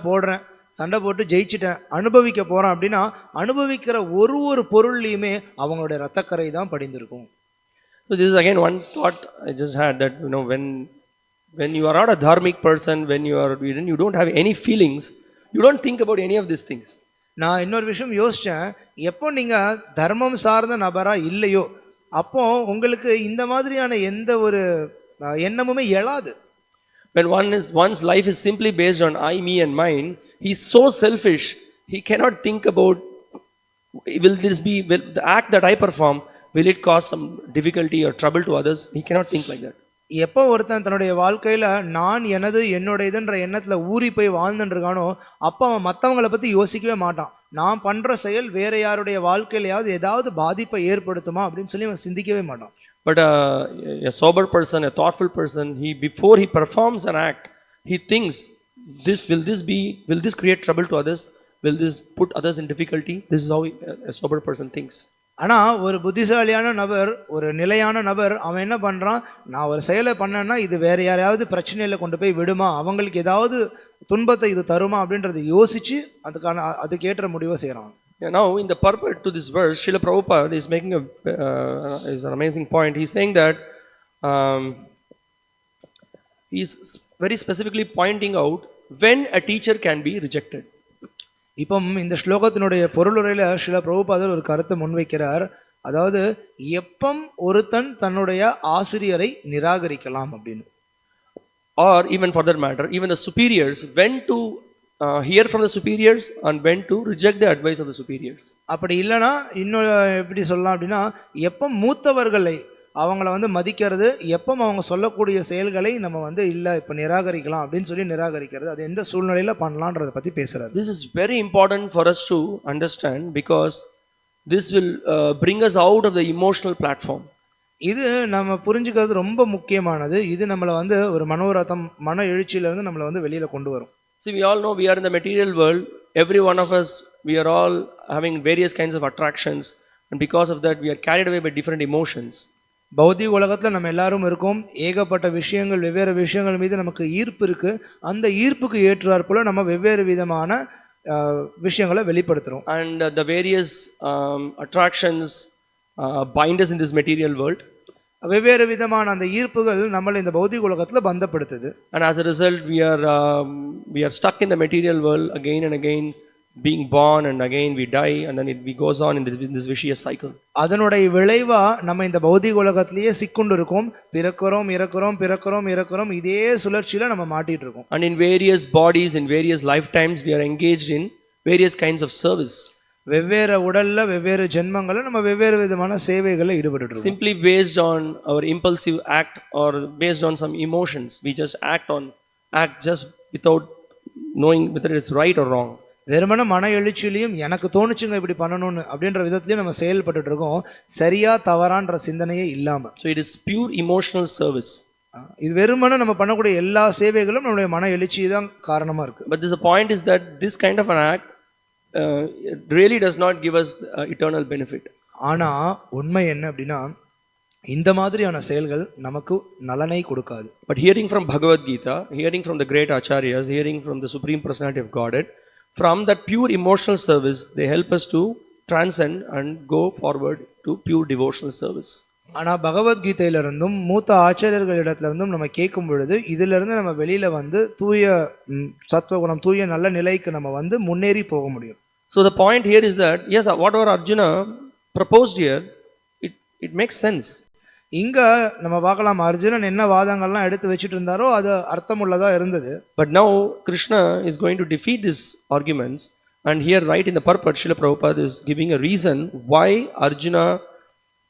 போட்டு ஜெயிச்சிட்டேன், அனுபவிக்க போறேன் அப்படின்னா அனுபவிக்கிற ஒரு பொருள்லையுமே அவங்களுடைய ரத்தக்கரை தான் படிந்திருக்கும். So this is again one thought I just had, that when you are not a dharmic person, when you don't have any feelings, you don't think about any of these things. நான் இன்னொரு விஷயம் யோசிச்சேன், எப்போ நீங்க தர்மம் சார்ந்த நபரா இல்லையோ அப்போ உங்களுக்கு இந்த மாதிரியான எந்த ஒரு எண்ணமுமே எழாது. When one's life is simply based on I, me and mine, he's so selfish, he cannot think about will the act that I perform, will it cause some difficulty or trouble to others? He cannot think like that. எப்போ ஒருத்தன் தன்னுடைய வாழ்க்கையில நான் என்னுடையதுன்ற எண்ணத்துல ஊறி போய் வாழ்ந்துட்டு இருக்கானோ அப்போ அவன் மற்றவங்களை பத்தி யோசிக்கவே மாட்டான். நான் பண்ற செயல் வேற யாருடைய வாழ்க்கையிலையாவது ஏதாவது பாதிப்பை ஏற்படுத்துமா அப்படின்னு சொல்லி அவன் சிந்திக்கவே மாட்டான். But a sober person, a thoughtful person, before he performs an act, he thinks, will this create trouble to others? Will this put others in difficulty? This is how a sober person thinks. ஆனா ஒரு புத்திசாலியான நபர், ஒரு நிலையான நபர், அவன் என்ன பண்றான், நான் ஒரு செயலை பண்ணேன்னா இது வேற யாரையாவது பிரச்சனையில கொண்டு போய் விடுமா, அவங்களுக்கு ஏதாவது துன்பத்தை இது தருமா அப்படின்றத யோசிச்சு அதுக்கேற்ற முடிவை செய்யறான். Now in the purport to this verse, Srila Prabhupada is making is an amazing point. He's saying that he's very specifically pointing out when a teacher can be rejected. இப்போ இந்த ஸ்லோகத்தினுடைய பொருளுரையில ஸ்ரீல பிரபுபாதர் ஒரு கருத்தை முன்வைக்கிறார். அதாவது எப்பம் ஒருத்தன் தன்னுடைய ஆசிரியரை நிராகரிக்கலாம் அப்படின்னு. Or even for that matter, even the superiors, when to hear from the superiors and when to reject the advice of the superiors. அப்படி இல்லைன்னா இன்னும் எப்படி சொல்லலாம் அப்படின்னா, எப்போ மூத்தவர்களை அவங்கள மதிக்கிறது, எப்போ அவங்க சொல்லக்கூடிய செயல்களை நம்ம இல்லை இப்போ நிராகரிக்கலாம் அப்படின்னு சொல்லி நிராகரிக்கிறது, அது எந்த சூழ்நிலையில பண்ணலான்றதை பத்தி பேசுறாரு. This is very important for us to understand because this will bring us out of the emotional platform. இது நம்ம புரிஞ்சுக்கிறது ரொம்ப முக்கியமானது. இது நம்மளை ஒரு மனோரதம், மன எழுச்சியில இருந்து நம்மளை வெளியில கொண்டு வரும். See, we all know we are in the material world. Every one of us, we are all having various kinds of attractions, and because of that we are carried away by different emotions. பௌதிக உலகத்துல நம்ம எல்லாரும் இருக்கோம். ஏகப்பட்ட விஷயங்கள், வெவ்வேறு விஷயங்கள் மீது நமக்கு ஈர்ப்பு இருக்கு. அந்த ஈர்ப்புக்கு ஏற்றாற் போல நம்ம வெவ்வேறு விதமான விஷயங்களை வெளிப்படுத்துறோம். And the various attractions bind us in this material world. வெவ்வேறு விதமான அந்த ஈர்ப்புகள் நம்மளை இந்த பௌதிக உலகத்துல பந்தப்படுத்துது. And as a result we are stuck in the material world again and again, being born and again we die, and then we goes on in this vicious cycle. அதனுடைய விளைவா நம்ம இந்த பௌதிக உலகத்திலேயே சிக்குண்டு இருக்கோம். பிறக்கிறோம், இறக்கிறோம், பிறக்கிறோம், இறக்கிறோம், இதே சுழற்சியில நம்ம மாட்டிட்டு இருக்கோம். And in various bodies, in various lifetimes, we are engaged in various kinds of service. வெவ்வேறு உடல்ல வெவ்வேறு ஜென்மங்கள்ல நம்ம வெவ்வேறு விதமான சேவைகளில் ஈடுபட்டு இருக்கோம். Simply based on our impulsive act or based on some emotions, we just act just without knowing whether it is right or wrong. வெறுமன மன எழுச்சியிலையும் எனக்கு தோணுச்சுங்க இப்படி பண்ணணும்னு அப்படின்ற விதத்திலையும் நம்ம செயல்பட்டு இருக்கோம், சரியா தவறான்ற சிந்தனையே இல்லாம. So it is pure emotional service. இது வெறுமன நம்ம பண்ணக்கூடிய எல்லா சேவைகளும் நம்மளுடைய மன எழுச்சி தான் காரணமா இருக்கு. But the point is that this kind of an act it really does not give us eternal benefit. ஆனா உண்மை என்ன அப்படின்னா இந்த மாதிரியான செயல்கள் நமக்கு நலனை கொடுக்காது. But hearing from Bhagavad Gita, hearing from the great acharyas, hearing from the supreme personality of Godhead, from that pure emotional service, they help us to transcend and go forward to pure devotional service. ஆனா பகவத்கீதையிலிருந்தும் மூத்த ஆச்சாரியர்களிடத்திலிருந்தும் நம்ம கேட்கும் பொழுது இதிலிருந்து நம்ம வெளியில வந்து தூய சத்துவகுணம், தூய நல்ல நிலைக்கு நம்ம வந்து முன்னேறி போக முடியும். So the point here is that yes, whatever Arjuna proposed here, it makes sense. இங்க நம்ம பார்க்கலாம் அர்ஜுனன் என்ன வாதங்கள்லாம் எடுத்து வச்சிட்டு இருந்தாரோ அது அர்த்தமுள்ளதா இருந்தது. But now Krishna is going to defeat these arguments, and here right in the purport Srila Prabhupada is giving a reason why Arjuna,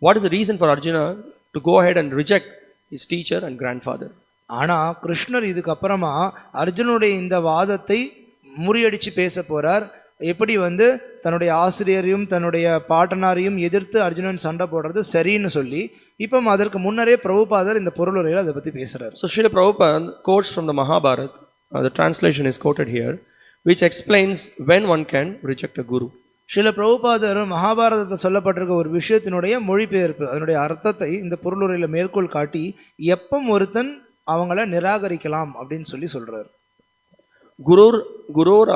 what is the reason for Arjuna to go ahead and reject his teacher and grandfather. ஆனா கிருஷ்ணர் இதுக்கு அப்புறமா அர்ஜுனுடைய இந்த வாதத்தை முறியடிச்சு பேச போறார். எப்படி வந்து தன்னுடைய ஆசிரியரையும் தன்னுடைய பாட்டனாரையும் எதிர்த்து அர்ஜுனன் சண்டை போடுறது சரின்னு சொல்லி இப்போ அதற்கு முன்னரே பிரபுபாதர் இந்த பொருளுரையில் அதை பற்றி பேசுகிறார். So Srila Prabhupada quotes from the Mahabharata, the translation is quoted here, which explains when one can reject a guru. Srila பிரபுபாதர் மகாபாரதத்தில் சொல்லப்பட்டிருக்க ஒரு விஷயத்தினுடைய மொழிபெயர்ப்பு, அதனுடைய அர்த்தத்தை இந்த பொருளுரையில் மேற்கோள் காட்டி எப்போ ஒருத்தன் அவங்கள நிராகரிக்கலாம் அப்படின்னு சொல்லி சொல்றார். Gurur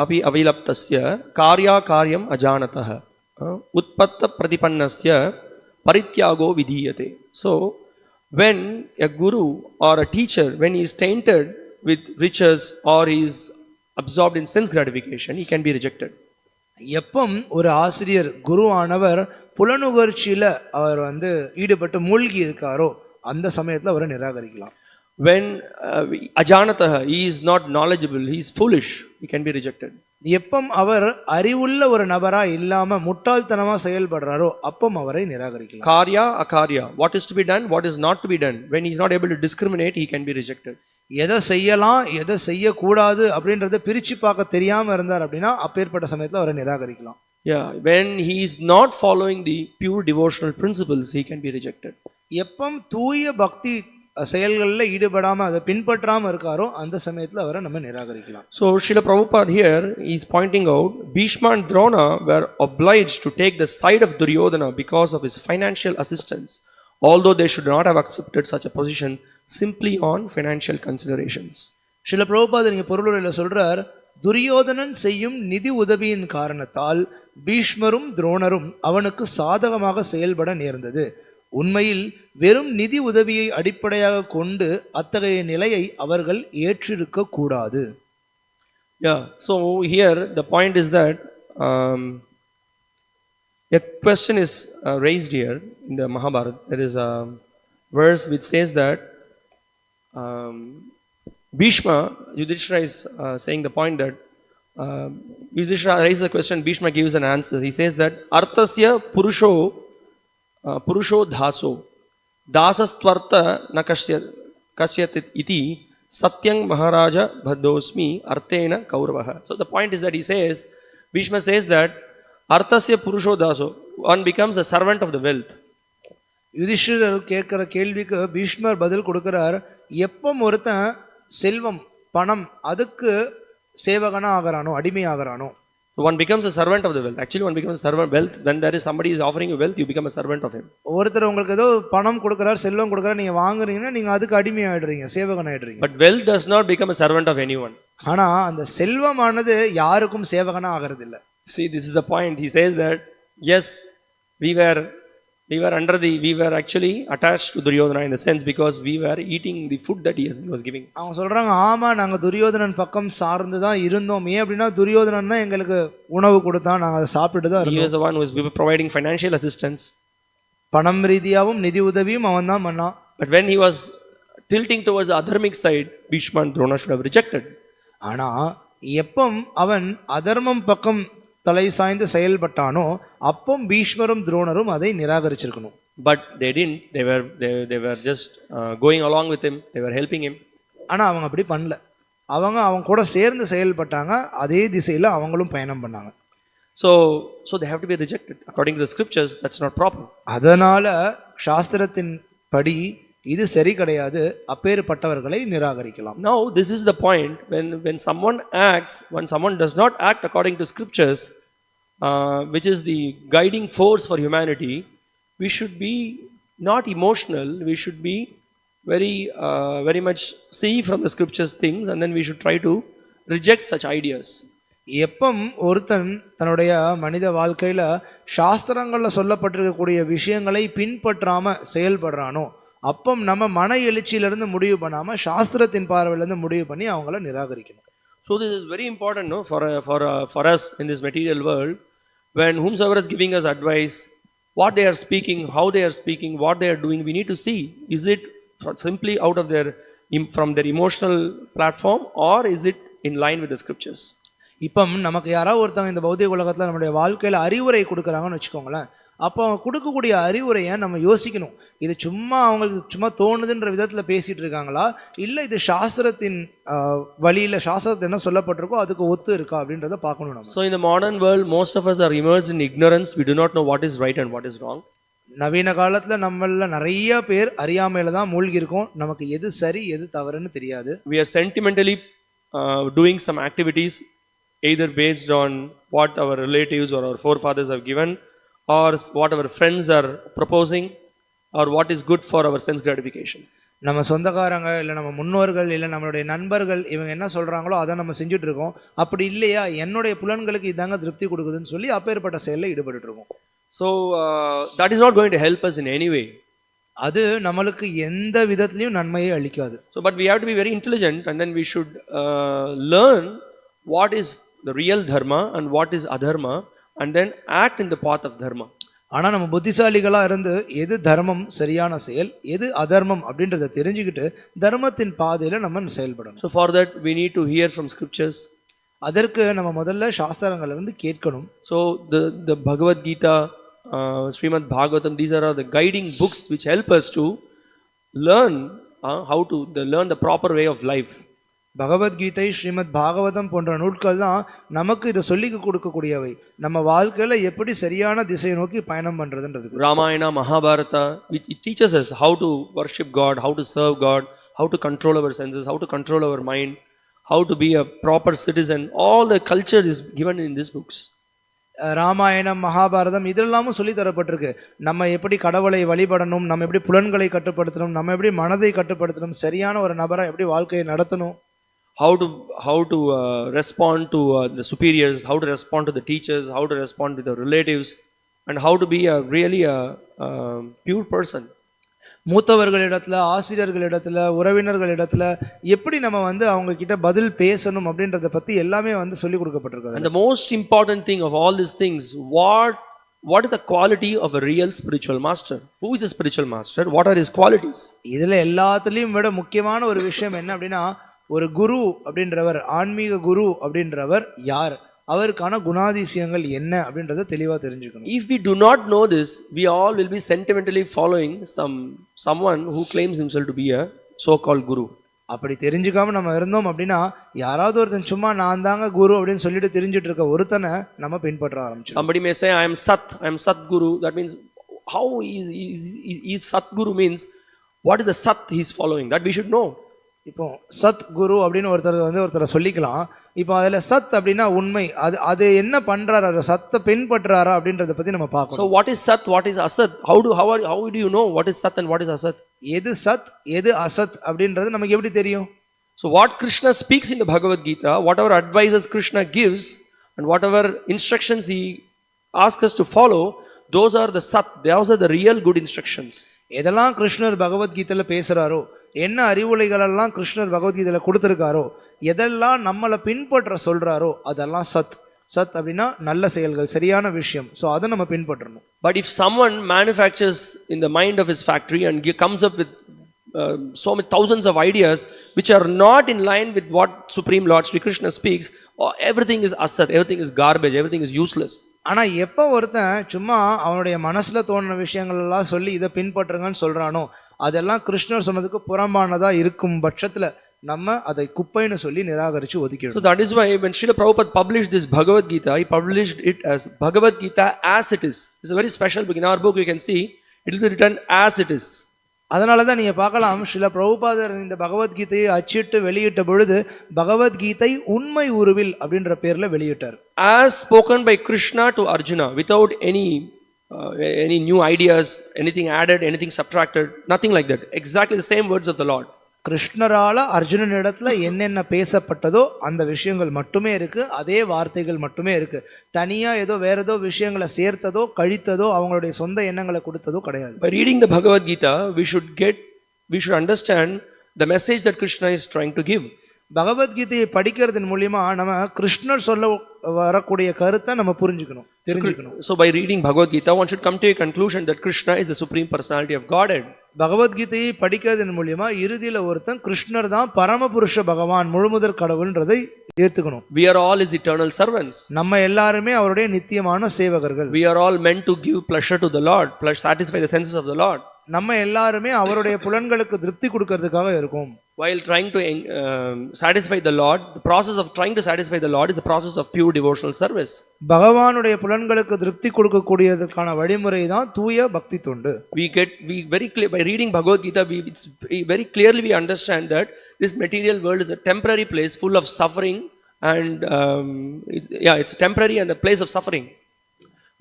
api avilaptasya karya karyam ajanatah utpatta pratipannasya parityago vidhiyate. So when a guru or a teacher, when he is tainted with riches or he is absorbed in sense gratification, he can be rejected. எப்பம் ஒரு ஆசிரியர் குரு ஆனவர் புலனுகர்ச்சியில அவர் வந்து ஈடுபட்டு மூழ்கி இருக்காரோ அந்த சமயத்துல அவரை நிராகரிக்கலாம். When ajanatah, he is not knowledgeable, he is foolish, he can be rejected. எப்பம் அவர் அறிவுள்ள ஒரு நபரா இல்லாம முட்டாள்தனமா செயல்படுறாரோ அப்பம் அவரை நிராகரிக்கலாம். Karya akarya, what is to be done, what is not to be done, when he is not able to discriminate, he can be rejected. எதை செய்யலாம் எதை செய்யக்கூடாது அப்படின்றத பிரிச்சு பார்க்க தெரியாம இருந்தார் அப்படின்னா அப்பேற்பட்ட சமயத்துல அவரை நிராகரிக்கலாம். Yeah, when he is not following the pure devotional principles, he can be rejected. எப்பம் தூய பக்தி செயல்களில் ஈடுபடாம அதை பின்பற்றாம இருக்காரோ அந்த சமயத்துல அவரை நம்ம நிராகரிக்கலாம். So Srila Prabhupada here is pointing out Bhishma and Drona were obliged to take the side of Duryodhana because of his financial assistance, although they should not have accepted such a position simply on financial considerations. Srila பிரபுபாதர் இங்க பொருளுரையில் சொல்றார், துரியோதனன் செய்யும் நிதி உதவியின் காரணத்தால் பீஷ்மரும் துரோணரும் அவனுக்கு சாதகமாக செயல்பட நேர்ந்தது. உண்மையில் வெறும் நிதி உதவியை அடிப்படையாக கொண்டு அத்தகைய நிலையை அவர்கள் ஏற்றிருக்க கூடாது. Yeah, so here the point is that a question is raised here in the Mahabharata. There is a verse which says that Bhishma, Yudhishthira is saying the point that Yudhishthira raises a question, Bhishma gives an answer. He says that Artasya Purusho Dhaso Dasastvarta na Kasyatit iti Satyang Maharaja Bhaddosmi Artena Kauravaha. So the point is that he says, Bhishma says that Artasya Purusho Daso, one becomes a servant of the wealth. யுதிஷ்டிரர் கேட்கிற கேள்விக்கு பீஷ்மர் பதில் கொடுக்கிறார், எப்பம் ஒருத்தன் செல்வம் பணம் அதுக்கு சேவகனா ஆகிறானோ அடிமை ஆகிறானோ. So one becomes a servant of the wealth. Actually one becomes a servant wealth. When there is somebody is offering you wealth, you become a servant of him. ஒருத்தர் உங்களுக்கு ஏதோ பணம் கொடுக்கிறார், செல்வம் கொடுக்கிறார், நீங்க வாங்குறீங்கன்னா நீங்க அதுக்கு அடிமை ஆயிடுறீங்க, சேவகன் ஆயிடுறீங்க. But wealth does not become a servant of anyone. ஆனா அந்த செல்வமானது யாருக்கும் சேவகனா ஆகிறது இல்ல. See, this is the point. He says that yes, we were we were actually attached to Duryodhana in the sense because we were eating the food that he was giving. அவங்க சொல்றாங்க, ஆமா நாங்க துரியோதனன் பக்கம் சார்ந்து தான் இருந்தோம். ஏன் அப்படின்னா துரியோதனன் தான் எங்களுக்கு உணவு கொடுத்தான், நாங்க அதை சாப்பிட்டு தான் He இருந்தோம். was the one who was providing financial assistance. பணம் ரீதியாவும் நிதி உதவியும் அவன் தான் பண்ணான். But when he was tilting towards the adharmic side, Bhishma and Drona should have rejected. ஆனா எப்பம் அவன் அதர்மம் பக்கம் தலை சாய்ந்து செயல்பட்டானோ அப்பம் பீஷ்மரும் துரோணரும் அதை நிராகரிச்சிருக்கணும். But they didn't. They were just going along with him. They were helping him. ஆனா அவங்க அப்படி பண்ணல. அவங்க கூட சேர்ந்து செயல்பட்டாங்க. அதே திசையில அவங்களும் பயணம் பண்ணாங்க. So they have to be rejected. According to the scriptures, that's not proper. அதனால சாஸ்திரத்தின் படி இது சரி கிடையாது. அப்பேற்பட்டவர்களை நிராகரிக்கலாம். Now this is the point when someone does not act according to scriptures, which is the guiding force for humanity, we should be not emotional. We should be very much see from the scriptures things, and then we should try to reject such ideas. எப்பம் ஒருத்தன் தன்னுடைய மனித வாழ்க்கையில சாஸ்திரங்கள்ல சொல்லப்பட்டிருக்கக்கூடிய விஷயங்களை பின்பற்றாம செயல்படுறானோ அப்பம் நம்ம மன எழுச்சியிலிருந்து முடிவு பண்ணாம சாஸ்திரத்தின் பார்வையிலிருந்து முடிவு பண்ணி அவங்கள நிராகரிக்கணும். So this is very important, no, for us in this material world. When whomsoever is giving us advice, what they are speaking, how they are speaking, what they are doing, we need to see, is it simply out of from their emotional platform, or is it in line with the scriptures? இப்பம் நமக்கு யாராவது ஒருத்தவங்க இந்த பௌதிக உலகத்துல நம்முடைய வாழ்க்கையில அறிவுரை கொடுக்குறாங்கன்னு வச்சுக்கோங்களேன். அப்போ அவங்க கொடுக்கக்கூடிய அறிவுரையை நம்ம யோசிக்கணும். இது சும்மா அவங்களுக்கு சும்மா தோணுதுன்ற விதத்துல பேசிட்டு இருக்காங்களா, இல்ல இது சாஸ்திரத்தின் வழியில சாஸ்திரத்தை என்ன சொல்லப்பட்டிருக்கோ அதுக்கு ஒத்து இருக்கா அப்படின்றத பார்க்கணும் நம்ம. So in the modern world, most of us are immersed in ignorance. We do not know what is right and what is wrong. நவீன காலத்துல நம்மள நிறைய பேர் அறியாமையில தான் மூழ்கி இருக்கோம். நமக்கு எது சரி எது தவறுன்னு தெரியாது. We are sentimentally doing some activities either based on what our relatives or our forefathers have given, or what our friends are proposing, or what is good for our sense gratification. நம்ம சொந்தக்காரங்க இல்லை நம்ம முன்னோர்கள் இல்லை நம்மளுடைய நண்பர்கள் இவங்க என்ன சொல்றாங்களோ அதை நம்ம செஞ்சுட்டு இருக்கோம். அப்படி இல்லையா என்னுடைய புலன்களுக்கு இதாங்க திருப்தி கொடுக்குதுன்னு சொல்லி அப்பேற்பட்ட செயலில் ஈடுபட்டு இருக்கோம். So that is not going to help us in any way. அது நம்மளுக்கு எந்த விதத்திலையும் நன்மையை அளிக்காது. So but we have to be very intelligent, and then we should learn what is the real dharma and what is adharma, and then act in the path of dharma. ஆனா நம்ம புத்திசாலிகளா இருந்து எது தர்மம் சரியான செயல் எது அதர்மம் அப்படின்றத தெரிஞ்சுக்கிட்டு தர்மத்தின் பாதையில நம்ம செயல்படணும். So for that we need to hear from scriptures. அதற்கு நம்ம முதல்ல சாஸ்திரங்கள்ல இருந்து கேட்கணும். So the Bhagavad Gita, Srimad Bhagavatam, these are the guiding books which help us to learn how to learn the proper way of life. Bhagavad Gita Srimad Bhagavatam போன்ற நூல்கள் தான் நமக்கு இதை சொல்லி கொடுக்கக்கூடியவை. நம்ம வாழ்க்கையில எப்படி சரியான திசையை நோக்கி பயணம் பண்றதுன்றது. Ramayana, Mahabharata, it teaches us how to worship God, how to serve God, how to control our senses, how to control our mind, how to be a proper citizen. All the culture is given in these books. Ramayanam Mahabharatam இதெல்லாமும் சொல்லி தரப்பட்டிருக்கு. நம்ம எப்படி கடவுளை வழிபடணும், நம்ம எப்படி புலன்களை கட்டுப்படுத்தணும், நம்ம எப்படி மனதை கட்டுப்படுத்தணும், சரியான ஒரு நபரை எப்படி வாழ்க்கையை நடத்தணும், how to respond to the superiors, how to respond to the teachers, how to respond to the relatives, and how to be really a pure person. மூத்தவர்களிடத்துல ஆசிரியர்களிடத்துல உறவினர்களிடத்துல எப்படி நம்ம அவங்க கிட்ட பதில் பேசணும் அப்படின்றத பத்தி எல்லாமே சொல்லி கொடுக்கப்பட்டிருக்கு. And the most important thing of all these things, what is the quality of a real spiritual master? Who is a spiritual master? What are his qualities? இதுல எல்லாத்துலயும் விட முக்கியமான ஒரு விஷயம் என்ன அப்படின்னா, ஒரு குரு அப்படின்றவர், ஆன்மீக குரு அப்படின்றவர் யார், அவருக்கான குணாதிசயங்கள் என்ன அப்படின்றத தெளிவா தெரிஞ்சுக்கணும். If we do not know this, we all will be sentimentally following someone who claims himself to be a so called guru. அப்படி தெரிஞ்சுக்காம நம்ம இருந்தோம் அப்படின்னா யாராவது ஒருத்தன் சும்மா நான் தாங்க குரு அப்படின்னு சொல்லிட்டு தெரிஞ்சிட்டு இருக்க ஒருத்தனை நம்ம பின்பற்ற ஆரம்பிச்சோம். Somebody may say I am Sat Guru. That means how is Sat Guru means what is the Sat he is following? That we should know. இப்போ சத் குரு அப்படின்னு ஒருத்தரை சொல்லிக்கலாம். இப்போ அதுல சத் அப்படின்னா உண்மை, அது என்ன பண்றாரு, அது சத்தை பின்பற்றாரா அப்படின்றத பத்தி நம்ம பார்க்கணும். So what is Sat, what is Asat? How do you know what is Sat and what is Asat? எது சத் எது அசத் அப்படின்றது நமக்கு எப்படி தெரியும்? So what Krishna speaks in the Bhagavad Gita, whatever advices Krishna gives and whatever instructions he asks us to follow, those are the sat, those are the real good instructions. எதெல்லாம் கிருஷ்ணர் பகவத்கீதையில பேசுறாரோ, என்ன அறிவுரைகள் எல்லாம் கிருஷ்ணர் பகவத்கீதையில கொடுத்திருக்காரோ, எதெல்லாம் நம்மளை பின்பற்ற சொல்றாரோ அதெல்லாம் சத். சத் அப்படின்னா நல்ல செயல்கள், சரியான விஷயம். ஸோ அதை நம்ம பின்பற்றணும். But if someone manufactures in the mind of his factory and comes up with so many thousands of ideas which are not in line with what Supreme Lord Sri Krishna speaks, everything is asat, everything is garbage, everything is useless. ஆனா எப்போ ஒருத்தன் சும்மா அவனுடைய மனசுல தோணுன விஷயங்கள் எல்லாம் சொல்லி இதை பின்பற்றுங்கன்னு சொல்றானோ, அதெல்லாம் கிருஷ்ணர் சொன்னதுக்கு புறம்பானதா இருக்கும் பட்சத்துல நம்ம அதை குப்பைன்னு சொல்லி நிராகரிச்சு ஒதுக்கிடுவோம். So that is why when Srila Prabhupada published this Bhagavad Gita, he published it as Bhagavad Gita as it is. It's a very special book. In our book you can see it will be written as it is. அதனால தான் நீங்க பார்க்கலாம், ஸ்ரீல பிரபுபாதர் இந்த பகவத்கீதையை அச்சிட்டு வெளியிட்ட பொழுது பகவத்கீதை உண்மை உருவில் அப்படின்ற பேர்ல வெளியிட்டார். As spoken by Krishna to Arjuna, without any new ideas, anything added, anything subtracted, nothing like that. Exactly the same words of the Lord. கிருஷ்ணரால அர்ஜுனனிடத்துல என்னென்ன பேசப்பட்டதோ அந்த விஷயங்கள் மட்டுமே இருக்கு, அதே வார்த்தைகள் மட்டுமே இருக்கு. தனியா ஏதோ வேற ஏதோ விஷயங்களை சேர்த்ததோ கழித்ததோ அவங்களுடைய சொந்த எண்ணங்களை கொடுத்ததோ கிடையாது. By reading the Bhagavad Gita, we should understand the message that Krishna is trying to give. பகவத்கீதையை படிக்கிறதன் மூலியமா நம்ம கிருஷ்ணர் சொல்ல வரக்கூடிய கருத்தை நம்ம புரிஞ்சுக்கணும், தெரிஞ்சுக்கணும். So by reading Bhagavad Gita, one should come to a conclusion that Krishna is the supreme personality of Godhead. பகவத்கீதையை படிக்கிறதன் மூலியமா இறுதியில ஒருத்தன் கிருஷ்ணர் தான் பரமபுருஷ பகவான், முழுமுதற் கடவுள்ன்றதை ஏத்துக்கணும். We are all his eternal servants. நம்ம எல்லாருமே அவருடைய நித்தியமான சேவகர்கள். We are all meant to give pleasure to the Lord, satisfy the senses of the Lord. நம்ம எல்லாருமே அவருடைய புலன்களுக்கு திருப்தி கொடுக்கிறதுக்காக இருக்கோம். While trying to satisfy the Lord, the process of trying to satisfy the Lord is the process of pure devotional service. பகவானுடைய புலன்களுக்கு திருப்தி கொடுக்கக்கூடியதுக்கான வழிமுறை தான் தூய பக்தி தொண்டு. We very clear by reading Bhagavad Gita, it's very clearly we understand that this material world is a temporary place full of suffering and it's temporary and a place of suffering.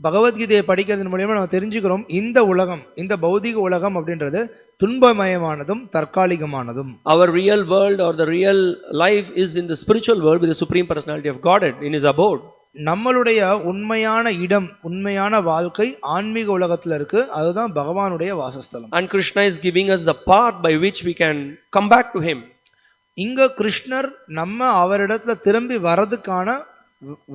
பகவத்கீதையை படிக்கிறதன் மூலமா நம்ம தெரிஞ்சுக்கிறோம், இந்த உலகம், இந்த பௌதிக உலகம் அப்படின்றது துன்பமயமானதும் தற்காலிகமானதும். Our real world or the real life is in the spiritual world with the supreme personality of Godhead in his abode. நம்மளுடைய உண்மையான இடம், உண்மையான வாழ்க்கை ஆன்மீக உலகத்துல இருக்கு, அதுதான் பகவானுடைய வாசஸ்தலம். And Krishna is giving us the path by which we can come back to him. இங்க கிருஷ்ணர் நம்ம அவரிடத்துல திரும்பி வரதுக்கான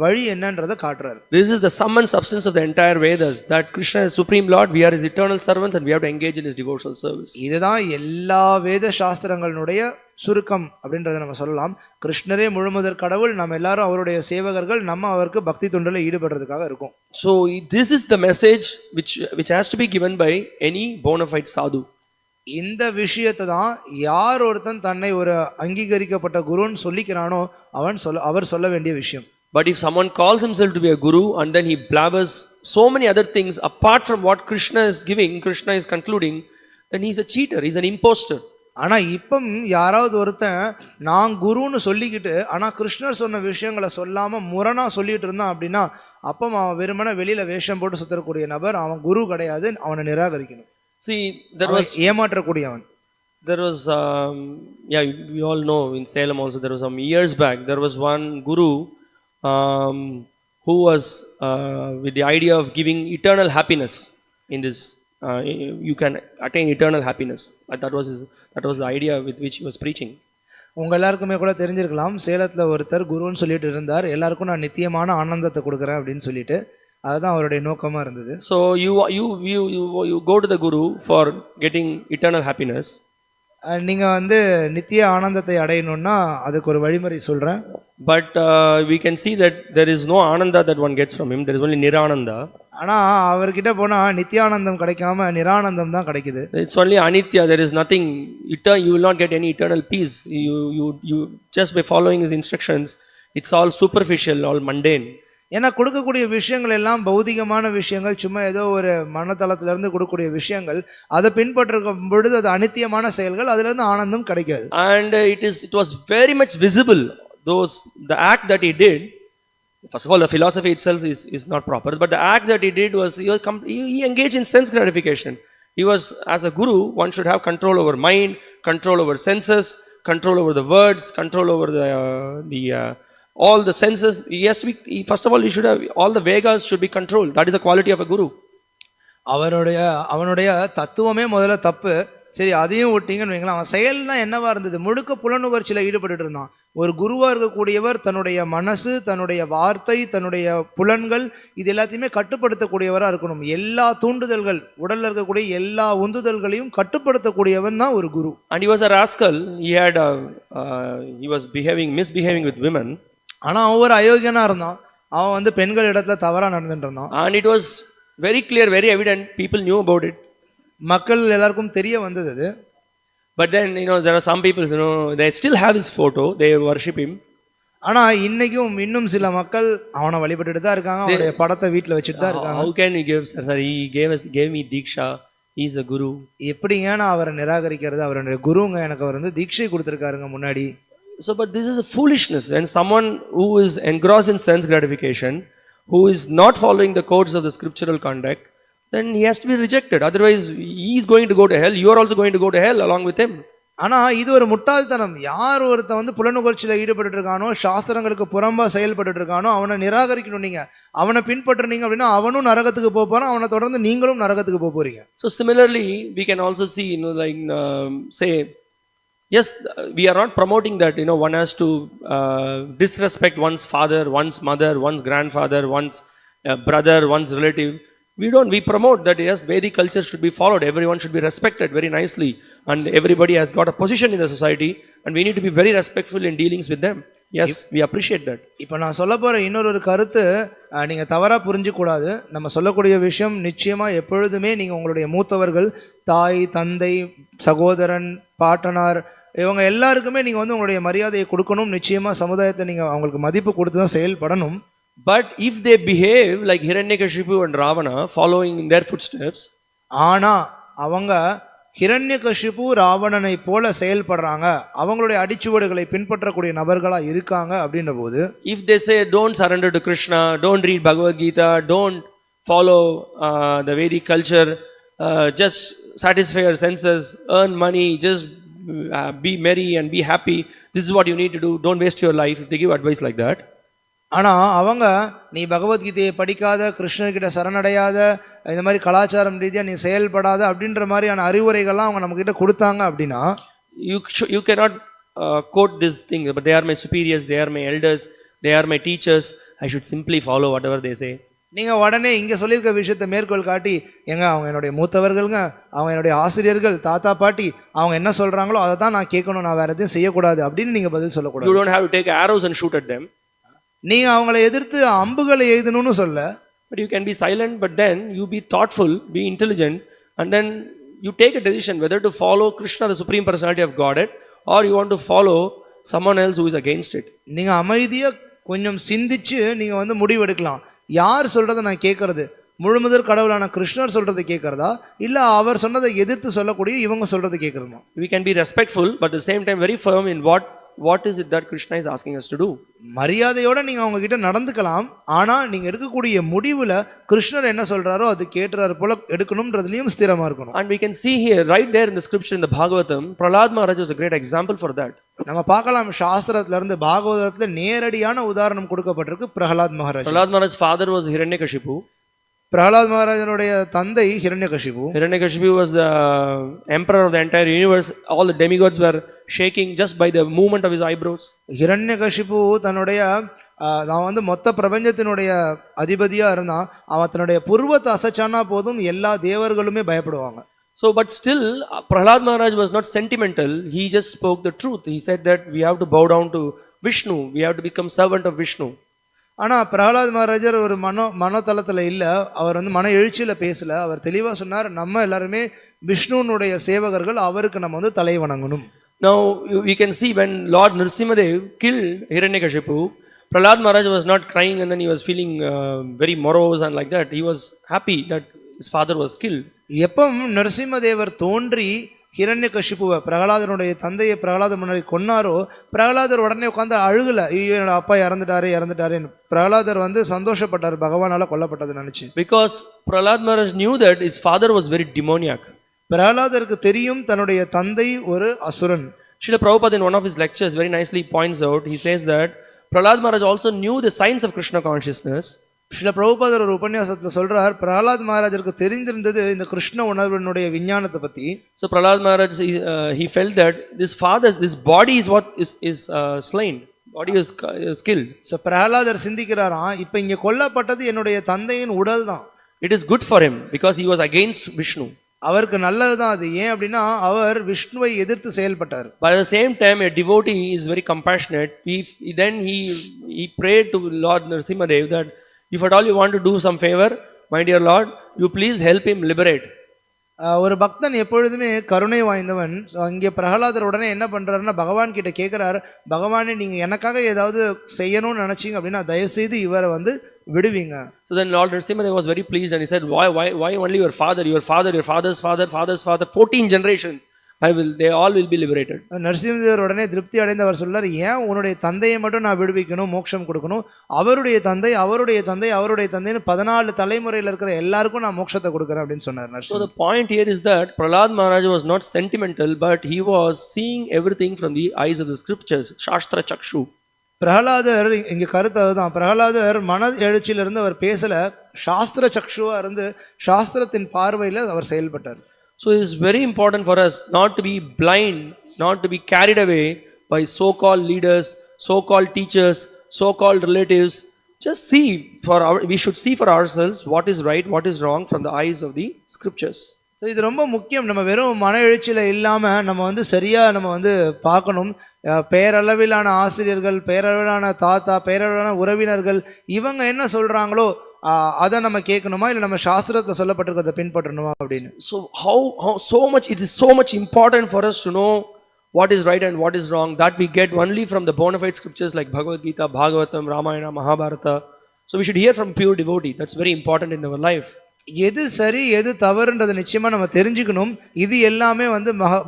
வழி என்னன்றதை காட்டுறாரு. This is the sum and substance of the entire Vedas, that Krishna is supreme Lord, we are his eternal servants and we have to engage in his devotional service. இதுதான் எல்லா வேத சாஸ்திரங்களுடைய சுருக்கம் அப்படின்றத நம்ம சொல்லலாம். கிருஷ்ணரே முழுமுதற் கடவுள், நம்ம எல்லாரும் அவருடைய சேவகர்கள், நம்ம அவருக்கு பக்தி தொண்டில் ஈடுபடுறதுக்காக இருக்கும். So this is the message which has to be given by any bona fide sadhu. இந்த விஷயத்தை தான் யார் ஒருத்தன் தன்னை ஒரு அங்கீகரிக்கப்பட்ட குருன்னு சொல்லிக்கிறானோ அவர் சொல்ல வேண்டிய விஷயம். But if someone calls himself to be a guru and then he blabbers so many other things apart from what Krishna is giving, Krishna is concluding, then he's a cheater, he's an imposter. ஆனா இப்ப யாராவது ஒருத்தன் நான் குருன்னு சொல்லிக்கிட்டு ஆனா கிருஷ்ணர் சொன்ன விஷயங்களை சொல்லாம முரணா சொல்லிட்டு இருந்தான் அப்படின்னா அப்ப அவன் வெறுமனே வெளியில வேஷம் போட்டு சுத்தக்கூடிய நபர், அவன் குரு கிடையாது, அவனை நிராகரிக்கணும். See, there was ஏமாற்றக்கூடியவன். There was we all know in Salem also there was some years back there was one guru who was with the idea of giving eternal happiness in this you can attain eternal happiness. That was the idea with which he was preaching. உங்க எல்லாருக்குமே கூட தெரிஞ்சிருக்கலாம், சேலத்துல ஒருத்தர் குருன்னு சொல்லிட்டு இருந்தார், எல்லாருக்கும் நான் நித்தியமான ஆனந்தத்தை கொடுக்குறேன் அப்படின்னு சொல்லிட்டு. அதுதான் அவருடைய நோக்கமா இருந்தது. So you go to the guru for getting eternal happiness. நீங்க நித்திய ஆனந்தத்தை அடையணும்னா அதுக்கு ஒரு வழிமுறை சொல்றேன். But we can see that there is no ananda that one gets from him, there is only nirananda. ஆனா அவர்கிட்ட போனா நித்தியானந்தம் கிடைக்காம நிரானந்தம் தான் கிடைக்குது. It's only anitya, there is nothing you will not get any eternal peace. You just by following his instructions, it's all superficial, all mundane. ஏன்னா கொடுக்கக்கூடிய விஷயங்கள் எல்லாம் பௌதிகமான விஷயங்கள், சும்மா ஏதோ ஒரு மனதளத்துல இருந்து கொடுக்கக்கூடிய விஷயங்கள், அதை பின்பற்றும் பொழுது அது அனித்தியமான செயல்கள், அதுல இருந்து ஆனந்தம் கிடைக்காது. And it was very much visible, the act that he did. First of all, the philosophy itself is not proper, but the act that he did was he engaged in sense gratification. He was, as a guru, one should have control over mind, control over senses, control over the words, control over the all the senses. He has to be, first of all, he should have all the Vedas should be controlled. That is the quality of a guru. அவனுடைய தத்துவமே முதல்ல தப்பு. சரி, அதையும் விட்டீங்கன்னு வைங்களேன். அவன் செயல் தான் என்னவா இருந்தது? முழுக்க புலனுணர்ச்சியில் ஈடுபட்டு இருந்தான். ஒரு குருவா இருக்கக்கூடியவர் தன்னுடைய மனசு, தன்னுடைய வார்த்தை, தன்னுடைய புலன்கள் இது எல்லாத்தையுமே கட்டுப்படுத்தக்கூடியவராக இருக்கணும். எல்லா தூண்டுதல்கள், உடல்ல இருக்கக்கூடிய எல்லா உந்துதல்களையும் கட்டுப்படுத்தக்கூடியவன் தான் ஒரு குரு. And he was a rascal. He was misbehaving with women. ஆனா அவன் ஒரு அயோக்கியனா இருந்தான். அவன் வந்து பெண்கள் இடத்துல தவறா நடந்துட்டு இருந்தான். And it was very clear, very evident. People knew about it. மக்கள் எல்லாருக்கும் தெரிய வந்தது அது. But then, there are some people, they still have his photo. They worship him. ஆனா இன்னும் சில மக்கள் அவனை வழிபட்டுட்டு தான் இருக்காங்க. அவருடைய படத்தை வீட்டுல வச்சுட்டு தான் இருக்காங்க. How can he give? Sir, he gave me Diksha. He is a guru. எப்படிங்க நான் அவரை நிராகரிக்கிறது? அவருடைய குருங்க எனக்கு அவர் வந்து தீட்சை கொடுத்திருக்காருங்க முன்னாடி. So, but this is a foolishness. When someone who is engrossed in sense gratification, who is not following the codes of the scriptural conduct, then he has to be rejected. Otherwise, he is going to go to hell. You are also going to go to hell along with him. ஆனா இது ஒரு முட்டாள்தனம். யார் ஒருத்தன் வந்து புலனுணர்ச்சியில ஈடுபட்டு இருக்கானோ, சாஸ்திரங்களுக்கு புறம்பா செயல்பட்டு இருக்கானோ அவனை நிராகரிக்கணும். நீங்க அவனை பின்பற்றுனீங்க அப்படின்னா அவனும் நரகத்துக்கு போறான். அவனை தொடர்ந்து நீங்களும் நரகத்துக்கு போறீங்க. So similarly, we can also see, say, yes, we are not promoting that, one has to disrespect one's father, one's mother, one's grandfather, one's brother, one's relative. We promote that, yes, Vedic culture should be followed. Everyone should be respected very nicely. And everybody has got a position in the society. And we need to be very respectful in dealings with them. Yes, we appreciate that. இப்போ நான் சொல்ல போற இன்னொரு கருத்து நீங்க தவறா புரிஞ்சு கூடாது. நம்ம சொல்லக்கூடிய விஷயம் நிச்சயமா எப்பொழுதுமே நீங்க உங்களுடைய மூத்தவர்கள், தாய், தந்தை, சகோதரன், பாட்டனார், இவங்க எல்லாருக்குமே நீங்க வந்து உங்களுடைய மரியாதையை கொடுக்கணும். நிச்சயமா சமுதாயத்தை நீங்க அவங்களுக்கு மதிப்பு கொடுத்து தான் செயல்படணும். But if they behave like Hiranyakashipu and Ravana, following in their footsteps, ஆனா அவங்க ஹிரண்யகசிபு ராவணனை போல செயல்படுறாங்க, அவங்களுடைய அடிச்சுவடுகளை பின்பற்றக்கூடிய நபர்களா இருக்காங்க அப்படின்ற போது, if they say don't surrender to Krishna, don't read Bhagavad Gita, don't follow the Vedic culture, just satisfy your senses, earn money, just be merry and be happy, this is what you need to do, don't waste your life, if they give advice like that. ஆனா அவங்க நீ பகவத்கீதையை படிக்காத, கிருஷ்ணர்கிட்ட சரணடையாத, இந்த மாதிரி கலாச்சாரம் ரீதியா நீ செயல்படாத அப்படின்ற மாதிரியான அறிவுரைகள்லாம் அவங்க நம்ம கிட்ட கொடுத்தாங்க அப்படின்னா, you cannot quote this thing, but they are my superiors, they are my elders, they are my teachers, I should simply follow whatever they say. நீங்க உடனே இங்க சொல்லியிருக்க விஷயத்தை மேற்கோள் காட்டி, அவங்க என்னுடைய மூத்தவர்கள்ங்க, அவங்க என்னுடைய ஆசிரியர்கள், தாத்தா பாட்டி, அவங்க என்ன சொல்றாங்களோ அதை தான் நான் கேட்கணும், நான் வேற எதுவும் செய்யக்கூடாது அப்படின்னு நீங்க பதில் சொல்லக்கூடாது. You don't have to take arrows and shoot at them. நீங்க அவங்களை எதிர்த்து அம்புகளை எய்தணும்னு சொல்ல, but you can be silent, but then you be thoughtful, be intelligent, and then you take a decision whether to follow Krishna, the supreme personality of Godhead, or you want to follow someone else who is against it. நீங்க அமைதியா கொஞ்சம் சிந்திச்சு நீங்க வந்து முடிவு எடுக்கலாம். யார் சொல்றதை நான் கேட்கறது? முழுமுதற் கடவுளான கிருஷ்ணர் சொல்றதை கேட்கறதா, இல்ல அவர் சொன்னதை எதிர்த்து சொல்லக்கூடிய இவங்க சொல்றதை கேட்கறதா? We can be respectful, but at the same time very firm in what is it that Krishna is asking us to do. மரியாதையோட நீங்க அவங்க கிட்ட நடந்துக்கலாம். ஆனா நீங்க எடுக்கக்கூடிய முடிவுல கிருஷ்ணர் என்ன சொல்றாரோ அது கேட்றாரு போல எடுக்கணும்ன்றதுலயும் ஸ்திரமா இருக்கணும். And we can see here right there in the scripture in the Bhagavatam, Prahlad Maharaj was a great example for that. நம்ம பார்க்கலாம் சாஸ்திரத்துல இருந்து பாகவதத்துல நேரடியான உதாரணம் கொடுக்கப்பட்டிருக்கு. Prahlad Maharaj father was Hiranyakashipu. Prahlad மகாராஜனுடைய தந்தை Hiranyakashipu. Hiranyakashipu was the emperor of the entire universe. All the demigods were shaking just by the movement of his eyebrows. Hiranyakashipu தன்னுடைய நான் வந்து மொத்த பிரபஞ்சத்தினுடைய அதிபதியா இருந்தான். அவன் தன்னுடைய புருவத்தை அசைச்சானா போதும் எல்லா தேவர்களுமே பயப்படுவாங்க. So but still Prahlad Maharaj was not sentimental. He just spoke the truth. He said that we have to bow down to Vishnu. We have to become servant of Vishnu. ஆனா பிரஹலாத் மகாராஜர் ஒரு மனோதளத்துல இல்ல, அவர் வந்து மன எழுச்சியில பேசல. அவர் தெளிவா சொன்னார், நம்ம எல்லாருமே விஷ்ணுனுடைய சேவகர்கள், அவருக்கு நம்ம வந்து தலை வணங்கணும். Now we can see when Lord Nrsimhadev killed Hiranyakashipu, Prahlad Maharaj was not crying and then he was feeling very morose and like that. He was happy that his father was killed. எப்போ நரசிம்மதேவர் தோன்றி ஹிரண்யகசிபுவை, பிரகலாதனுடைய தந்தையை பிரகலாத முன்னாடி கொன்னாரோ, பிரகலாதர் உடனே உட்காந்து அழுகல, ஐயோ என்னோட அப்பா இறந்துட்டாரு. பிரகலாதர் வந்து சந்தோஷப்பட்டார் பகவானால கொல்லப்பட்டது நினைச்சு. Because Prahlad Maharaj knew that his father was very demoniac. பிரகலாதருக்கு தெரியும் தன்னுடைய தந்தை ஒரு அசுரன். Srila Prabhupada in one of his lectures very nicely points out, he says that Prahlad Maharaj also knew the signs of Krishna consciousness. Srila பிரபுபாதர் ஒரு உபன்யாசத்துல சொல்றார், பிரகலாத் மகாராஜருக்கு தெரிந்திருந்தது இந்த கிருஷ்ண உணர்வினுடைய விஞ்ஞானத்தை பத்தி. So Prahlad Maharaj, he felt that this body is what is slain. Body is killed. So பிரகலாதர் சிந்திக்கிறாராம், இப்ப இங்க கொல்லப்பட்டது என்னுடைய தந்தையின் உடல் தான். It is good for him because he was against Vishnu. அவருக்கு நல்லதுதான் அது. ஏன் அப்படின்னா அவர் விஷ்ணுவை எதிர்த்து செயல்பட்டார். But at the same time, a devotee is very compassionate. He prayed to Lord Nrsimhadev that if at all you want to do some favor, my dear Lord, you please help him liberate. ஒரு பக்தன் எப்பொழுதுமே கருணை வாய்ந்தவன். இங்கே பிரகலாதர் உடனே என்ன பண்றாருன்னா பகவான் கிட்ட கேட்கிறார், பகவானே நீங்க எனக்காக ஏதாவது செய்யணும்னு நினைச்சீங்க அப்படின்னா தயவுசெய்து இவரை விடுவீங்க. So then Lord Nrsimhadev was very pleased and he said, why only your father's father, 14 generations, they all will be liberated. Narasimhadevar உடனே திருப்தி அடைந்தவர் சொல்றார், ஏன் உன்னுடைய தந்தையை மட்டும் நான் விடுவிக்கணும், மோட்சம் கொடுக்கணும், அவருடைய தந்தை 14 தலைமுறையில் இருக்கிற எல்லாருக்கும் நான் மோட்சத்தை கொடுக்கறேன் அப்படின்னு சொன்னார். So the point here is that Prahlad Maharaj was not sentimental, but he was seeing everything from the eyes of the scriptures, Shastra Chakshu. பிரகலாதர் இங்க கருத்து அதுதான். பிரகலாதர் மன எழுச்சியிலிருந்து அவர் பேசல, சாஸ்திர சக்ஷுவா இருந்து சாஸ்திரத்தின் பார்வையில அவர் செயல்பட்டார். So it is very important for us not to be blind, not to be carried away by so-called leaders, so-called teachers, so-called relatives. Just we should see for ourselves what is right, what is wrong from the eyes of the scriptures. இது ரொம்ப முக்கியம். நம்ம வெறும் மன எழுச்சியில இல்லாம நம்ம சரியா நம்ம பார்க்கணும். பேரளவிலான ஆசிரியர்கள், பேரளவிலான தாத்தா, பேரளவிலான உறவினர்கள் இவங்க என்ன சொல்றாங்களோ அதை நம்ம கேட்கணுமா, இல்லை நம்ம சாஸ்திரத்தை சொல்லப்பட்டிருக்கிறத பின்பற்றணுமா அப்படின்னு. So it is so much important for us to know what is right and what is wrong, that we get only from the bona fide scriptures like Bhagavad Gita, Bhagavatam, Ramayana, Mahabharata. So we should hear from pure devotee. That's very important in our life. எது சரி எது தவறுன்றதை நிச்சயமா நம்ம தெரிஞ்சுக்கணும். இது எல்லாமே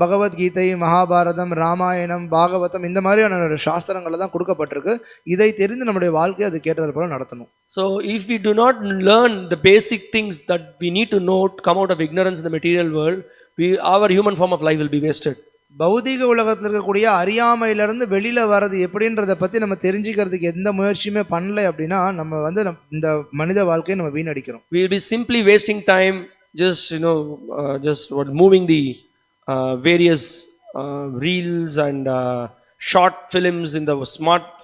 பகவத்கீதை, மகாபாரதம், ராமாயணம், பாகவதம் இந்த மாதிரியான சாஸ்திரங்கள்ல தான் கொடுக்கப்பட்டிருக்கு. இதை தெரிந்து நம்முடைய வாழ்க்கையை அது கேட்டது போல நடத்தணும். So if we do not learn the basic things that we need to know to come out of ignorance in the material world, our human form of life will be wasted. பௌதிக உலகத்தில் இருக்கக்கூடிய அறியாமையிலிருந்து வெளியில வர்றது எப்படின்றத பத்தி நம்ம தெரிஞ்சுக்கிறதுக்கு எந்த முயற்சியுமே பண்ணல அப்படின்னா நம்ம இந்த மனித வாழ்க்கையை நம்ம வீணடிக்கிறோம். We will be simply wasting time just moving the various reels and short films in the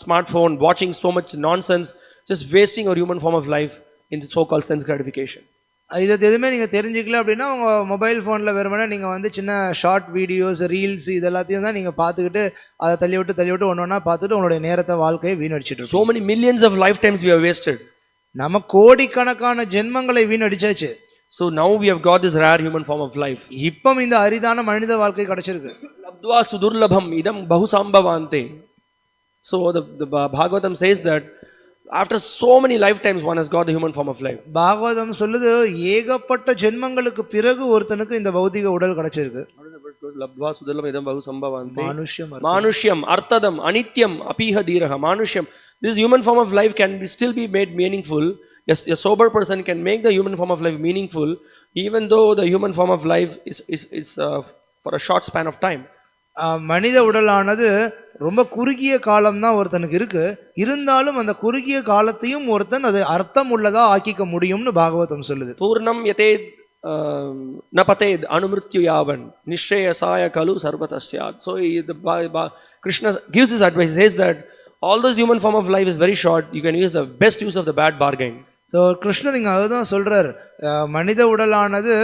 smartphone, watching so much nonsense, just wasting our human form of life in the so-called sense gratification. இது எதுவுமே நீங்கள் தெரிஞ்சிக்கல அப்படின்னா உங்கள் mobile ஃபோனில் வெறுமனே நீங்கள் சின்ன short videos, reels இது எல்லாத்தையும் தான் நீங்கள் பார்த்துக்கிட்டு அதை தள்ளி விட்டு ஒன்றா பார்த்துட்டு உங்களுடைய நேரத்தை, வாழ்க்கையை வீணடிச்சிட்டு. So many millions of lifetimes we have wasted. நம்ம கோடிக்கணக்கான ஜென்மங்களை வீணடிச்சாச்சு. So now we have got this rare human form of life. இப்போ இந்த அரிதான மனித வாழ்க்கை கிடைச்சிருக்கு. லப்த்வா சுதுர்லபம் இதம் பஹுசம்பவாந்தே. So the Bhagavatam says that after so many lifetimes one has got the human form of life. Bhagavatam சொல்லுது ஏகப்பட்ட ஜென்மங்களுக்கு பிறகு ஒருத்தனுக்கு இந்த பௌதிக உடல் கிடைச்சிருக்கு. லப்த்வா சுதுர்லபம் இதம் பஹுசம்பவாந்தே. மானுஷ்யம் அர்த்ததம் அனித்யம் அபீஹ தீரஹ. மானுஷ்யம், this human form of life can still be made meaningful. Yes, a sober person can make the human form of life meaningful even though the human form of life is for a short span of time. மனித உடலானது ரொம்ப குறுகிய காலம் தான் ஒருத்தனுக்கு இருக்கு. இருந்தாலும் அந்த குறுகிய காலத்தையும் ஒருத்தன் அது அர்த்தம் உள்ளதா ஆக்கிக்க முடியும்னு பாகவதம் சொல்லுது. பூர்ணம் யதே நபதேத் அனுமிருத்யு யாவன் நிஸ்ரேயசாய கலு சர்வதஸ்யாத். So Krishna gives this advice. He says that although the human form of life is very short, you can use the best use of the bad bargain. So கிருஷ்ணர் இங்க அதுதான் சொல்றார், மனித உடலானது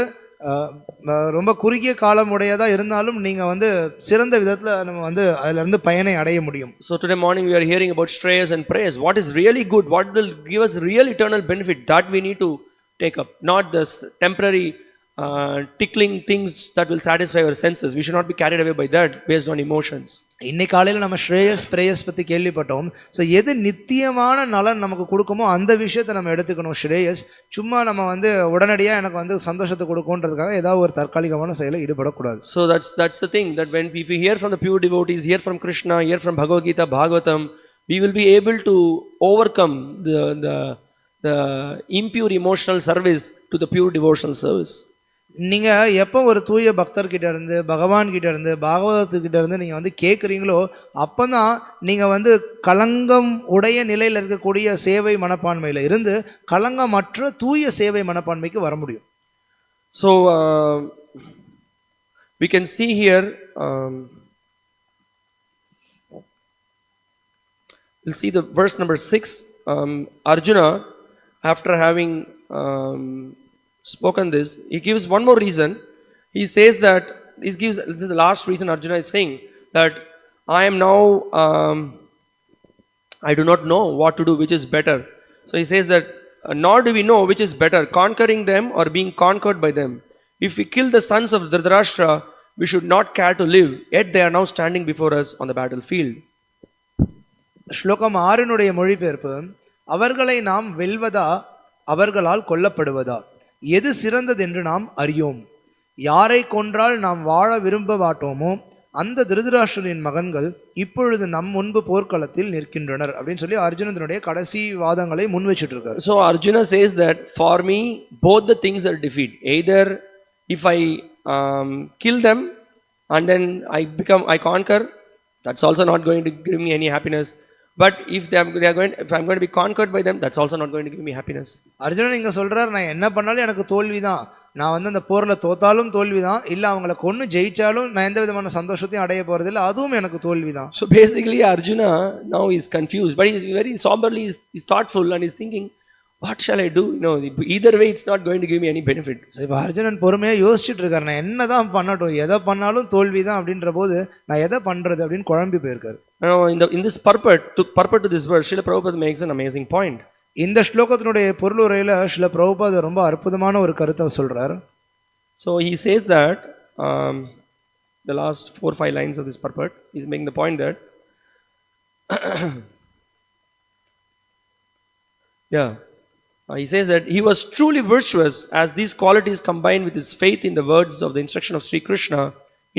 ரொம்ப குறுகிய காலம் உடையதா இருந்தாலும் நீங்க சிறந்த விதத்துல நம்ம அதுல இருந்து பயனை அடைய முடியும். So today morning we are hearing about shreyas and prayers. What is really good, what will give us real eternal benefit, that we need to take up, not this temporary tickling things that will satisfy our senses. We should not be carried away by that based on emotions. இன்னைக்கு காலையில நம்ம ஸ்ரேயஸ் prayers பத்தி கேள்விப்பட்டோம். So எது நித்தியமான நலன் நமக்கு கொடுக்குமோ அந்த விஷயத்தை நம்ம எடுத்துக்கணும். ஸ்ரேயஸ் சும்மா நம்ம உடனடியாக எனக்கு சந்தோஷத்தை கொடுக்கும்ன்றதுக்காக ஏதாவது ஒரு தற்காலிகமான செயலை ஈடுபடக்கூடாது. So that's the thing, that when we hear from the pure devotees, hear from Krishna, hear from Bhagavad Gita, Bhagavatam, we will be able to overcome the impure emotional service to the pure devotional service. நீங்க எப்போ ஒரு தூய பக்தர்கிட்ட இருந்து பகவான் கிட்ட இருந்து பாகவதத்துக்கிட்ட இருந்து நீங்க வந்து கேட்குறீங்களோ அப்பதான் நீங்க வந்து களங்கம் உடைய நிலையில இருக்கக்கூடிய சேவை மனப்பான்மையில இருந்து களங்கமற்ற தூய சேவை மனப்பான்மைக்கு வர முடியும். So we can see here, we'll see the verse number 6. Arjuna, after having spoken this, he gives one more reason. He says that this is the last reason Arjuna is saying that I am now I do not know what to do, which is better. So he says that nor do we know which is better, conquering them or being conquered by them. If we kill the sons of Dhritarashtra, we should not care to live, yet they are now standing before us on the battlefield. ஸ்லோகம் 6 மொழிபெயர்ப்பு, அவர்களை நாம் வெல்வதா அவர்களால் கொல்லப்படுவதா, எது சிறந்தது என்று நாம் அறியோம். யாரை கொன்றால் நாம் வாழ விரும்ப மாட்டோமோ அந்த திருதராஷ்டிரனின் மகன்கள் இப்பொழுது நம் முன்பு போர்க்களத்தில் நிற்கின்றனர் அப்படின்னு சொல்லி அர்ஜுனனுடைய கடைசி வாதங்களை முன் வச்சிட்டு இருக்காரு. So Arjuna says that for me both the things are defeat. Either if I kill them and then I conquer, that's also not going to give me any happiness. But if I'm going to be conquered by them, that's also not going to give me happiness. Arjunan இங்க சொல்றாரு, நான் என்ன பண்ணாலும் எனக்கு தோல்விதான், நான் வந்து அந்த போர்ல தோத்தாலும் தோல்விதான், இல்ல அவங்களை கொன்னு ஜெயிச்சாலும் நான் எந்த விதமான சந்தோஷத்தையும் அடைய போறது இல்லை, அதுவும் எனக்கு தோல்விதான். So basically Arjuna now is confused, but he's very somberly, he's thoughtful and he's thinking, what shall I do? Either way it's not going to give me any benefit. இப்போ அர்ஜுனன் பொறுமையா யோசிச்சுட்டு இருக்காரு, நான் என்னதான் பண்ணட்டும், எதை பண்ணாலும் தோல்விதான் அப்படின்ற போது நான் எதை பண்றது அப்படின்னு குழம்பி போயிருக்காரு. In this purport to this verse, Srila Prabhupada makes an amazing point. இந்த ஸ்லோகத்தினுடைய பொருளுரையில ஸ்ரீல பிரபுபாத ரொம்ப அற்புதமான ஒரு கருத்தை சொல்றார். So he says that the last 4-5 lines of this purport, he's making the point that he says that he was truly virtuous as these qualities combined with his faith in the words of the instruction of Sri Krishna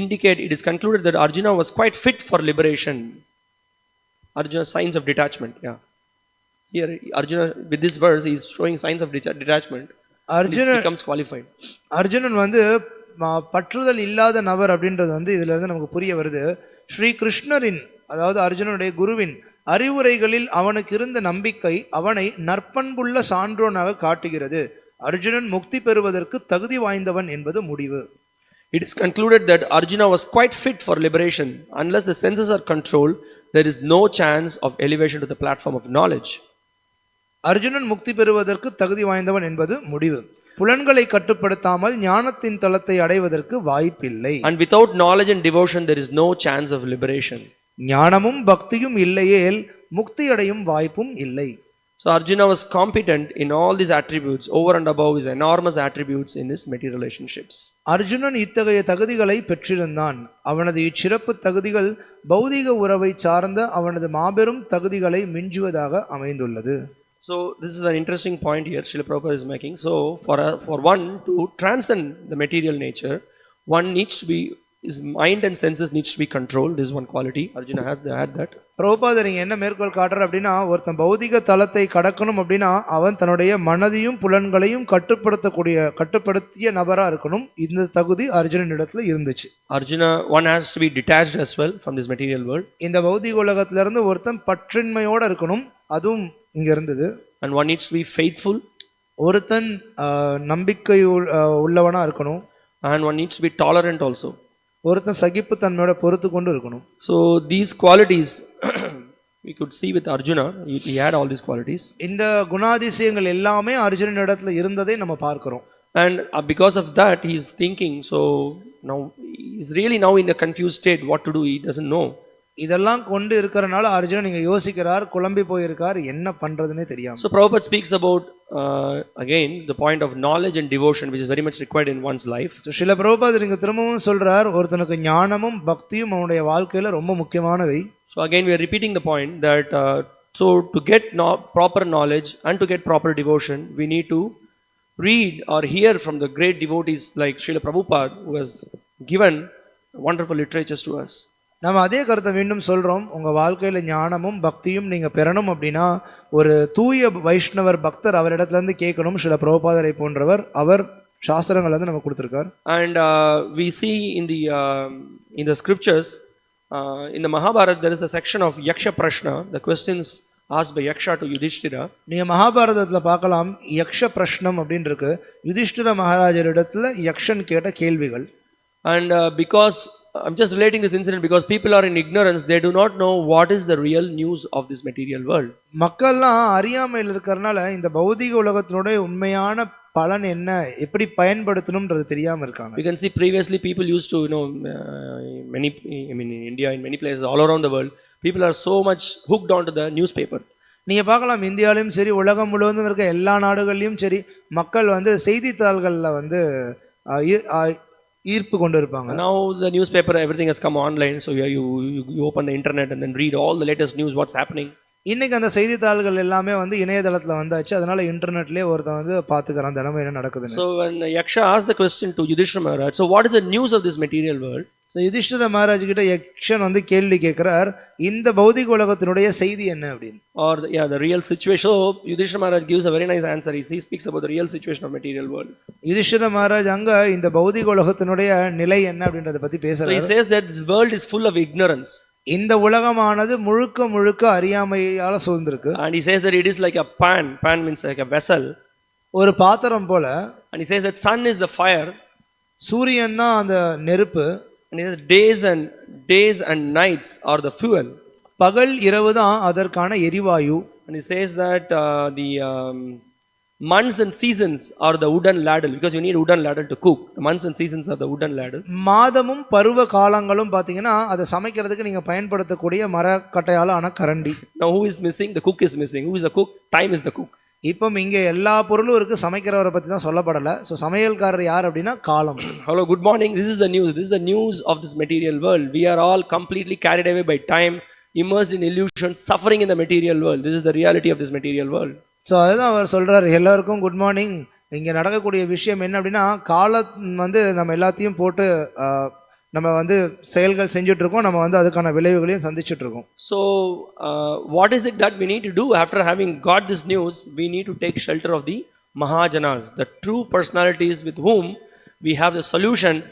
indicate. It is concluded that Arjuna was quite fit for liberation. Arjuna's signs of detachment. Here Arjuna, with this verse, he is showing signs of detachment. Arjuna becomes qualified. Arjunan வந்து பற்றுதல் இல்லாத நபர் அப்படின்றது வந்து இதுல இருந்து நமக்கு புரிய வருது. ஸ்ரீ கிருஷ்ணரின், அதாவது அர்ஜுனனுடைய குருவின் அறிவுரைகளில் அவனுக்கு இருந்த நம்பிக்கை அவனை நற்பண்புள்ள சான்றோனாக காட்டுகிறது. அர்ஜுனன் முக்தி பெறுவதற்கு தகுதி வாய்ந்தவன் என்பது முடிவு. It is concluded that Arjuna was quite fit for liberation. Unless the senses are controlled, there is no chance of elevation to the platform of knowledge. Arjunan முக்தி பெறுவதற்கு தகுதி வாய்ந்தவன் என்பது முடிவு. புலன்களை கட்டுப்படுத்தாமல் ஞானத்தின் தளத்தை அடைவதற்கு வாய்ப்பில்லை. And without knowledge and devotion, there is no chance of liberation. ஞானமும் பக்தியும் இல்லையேல் முக்தி அடையும் வாய்ப்பும் இல்லை. So Arjuna was competent in all these attributes over and above his enormous attributes in his material relationships. Arjunan இத்தகைய தகுதிகளை பெற்றிருந்தான். அவனது இச்சிறப்பு தகுதிகள் பௌதிக உறவை சார்ந்த அவனது மாபெரும் தகுதிகளை மிஞ்சுவதாக அமைந்துள்ளது. So this is an interesting point here Srila Prabhupada is making. So for one to transcend the material nature, one needs to be, his mind and senses needs to be controlled. This is one quality Arjuna had that. Prabhupada நீங்க என்ன மேற்கோள் காட்டுற அப்படின்னா, ஒருத்தன் பௌதிக தளத்தை கடக்கணும் அப்படின்னா அவன் தன்னுடைய மனதையும் புலன்களையும் கட்டுப்படுத்திய நபரா இருக்கணும். இந்த தகுதி அர்ஜுனனிடத்துல இருந்துச்சு. Arjuna, one has to be detached as well from this material world. இந்த பௌதிக உலகத்துல இருந்து ஒருத்தன் பற்றின்மையோட இருக்கணும், அதுவும் இங்க இருந்தது. And one needs to be faithful. ஒருத்தன் நம்பிக்கை உள்ளவனா இருக்கணும். And one needs to be tolerant also. ஒருத்தன் சகிப்பு தன்மையோட பொறுத்து கொண்டு இருக்கணும். So these qualities we could see with Arjuna, he had all these qualities. இந்த குணாதிசயங்கள் எல்லாமே அர்ஜுனனிடத்துல இருந்ததை நம்ம பார்க்கிறோம். And because of that he is thinking, so now he is really now in a confused state, what to do, he doesn't know. இதெல்லாம் கொண்டு இருக்கறனால அர்ஜுனன் நீங்க யோசிக்கிறார், குழம்பி போயிருக்கார், என்ன பண்றதுனே தெரியாம. So Prabhupada speaks about again the point of knowledge and devotion, which is very much required in one's life. Srila பிரபுபாதர் இங்க திரும்பவும் சொல்றார், ஒருத்தனுக்கு ஞானமும் பக்தியும் அவனுடைய வாழ்க்கையில ரொம்ப முக்கியமானவை. So again we are repeating the point that so to get proper knowledge and to get proper devotion, we need to read or hear from the great devotees like Srila Prabhupada, who has given wonderful literatures to us. நம்ம அதே கருத்தை மீண்டும் சொல்றோம், உங்க வாழ்க்கையில ஞானமும் பக்தியும் நீங்க பெறணும் அப்படின்னா ஒரு தூய வைஷ்ணவர் பக்தர் அவரிடத்துல இருந்து கேட்கணும். ஸ்ரீல பிரபுபாதரை போன்றவர் அவர் சாஸ்திரங்கள் வந்து நமக்கு கொடுத்திருக்கார். And we see in the scriptures, in the Mahabharata, there is a section of Yaksha Prashna, the questions asked by Yaksha to Yudhishthira. நீங்க மகாபாரதத்துல பார்க்கலாம், யக்ஷ பிரஷ்னம் அப்படின்னு இருக்கு. யுதிஷ்டிர மகாராஜரிடத்துல யக்ஷன் கேட்ட கேள்விகள். And because I'm just relating this incident because people are in ignorance, they do not know what is the real news of this material world. மக்கள்லாம் அறியாமையில் இருக்கறனால இந்த பௌதிக உலகத்தினுடைய உண்மையான பலன் என்ன, எப்படி பயன்படுத்தணும்ன்றது தெரியாம இருக்காங்க. You can see previously people used to, many, I mean in India, in many places all around the world, people are so much hooked onto the newspaper. நீங்க பார்க்கலாம், இந்தியாவிலும் சரி உலகம் முழுவதும் இருக்க எல்லா நாடுகளிலும் சரி மக்கள் வந்து செய்தித்தாள்கள்ல வந்து ஈர்ப்பு கொண்டு இருப்பாங்க. Now the newspaper, everything has come online, so you open the internet and then read all the latest news, what's happening. இன்னைக்கு அந்த செய்தித்தாள்கள் எல்லாமே வந்து இணையதளத்துல வந்தாச்சு. அதனால இன்டர்நெட்லயே ஒருத்தன் வந்து பாத்துக்கறான் தினமும் என்ன நடக்குதுன்னு. So when Yaksha asked the question to Yudhishthira Maharaj, so what is the news of this material world? So Yudhishthira Maharaj கிட்ட யக்ஷன் வந்து கேள்வி கேட்கிறார், இந்த பௌதிக உலகத்தினுடைய செய்தி என்ன அப்படின்னு. Or the real situation. So Yudhishthira Maharaj gives a very nice answer. He speaks about the real situation of material world. Yudhishthira Maharaj அங்க இந்த பௌதிக உலகத்தினுடைய நிலை என்ன அப்படின்றத பத்தி பேசுறாரு. So he says that this world is full of ignorance. இந்த உலகமானது முழுக்க முழுக்க அறியாமையால சூழ்ந்திருக்கு. And he says that it is like a pan means like a vessel, ஒரு பாத்திரம் போல. and he says that sun is the fire, சூரியன் தான் அந்த நெருப்பு, and he says days and nights are the fuel, பகல் இரவு தான் அதற்கான எரிவாயு. and he says that the months and seasons are the wooden ladle, because you need wooden ladle to cook. The months and seasons are the wooden ladle. மாதமும் பருவ காலங்களும் பாத்தீங்கன்னா அதை சமைக்கிறதுக்கு நீங்க பயன்படுத்தக்கூடிய மரக்கட்டையால ஆன கரண்டி. Now who is missing? The cook is missing. Who is the cook? Time is the cook. இப்போ இங்க எல்லா பொருளும் இருக்கு, சமைக்கிறவரை பத்தி தான் சொல்லப்படல. சோ சமையல்காரர் யார் அப்படின்னா காலம். Hello, good morning. This is the news. This is the news of this material world. We are all completely carried away by time, immersed in illusion, suffering in the material world. This is the reality of this material world. So அதுதான் அவர் சொல்றாரு, எல்லாருக்கும் good morning. இங்கே நடக்கக்கூடிய விஷயம் என்ன அப்படின்னா, காலம் வந்து நம்ம எல்லாத்தையும் போட்டு நம்ம வந்து செயல்கள் செஞ்சுட்டு இருக்கோம், நம்ம வந்து அதுக்கான விளைவுகளையும் சந்திச்சுட்டு இருக்கோம். So what is it that we need to do after having got this news? We need to take shelter of the Mahajanas, the true personalities with whom we have the solution.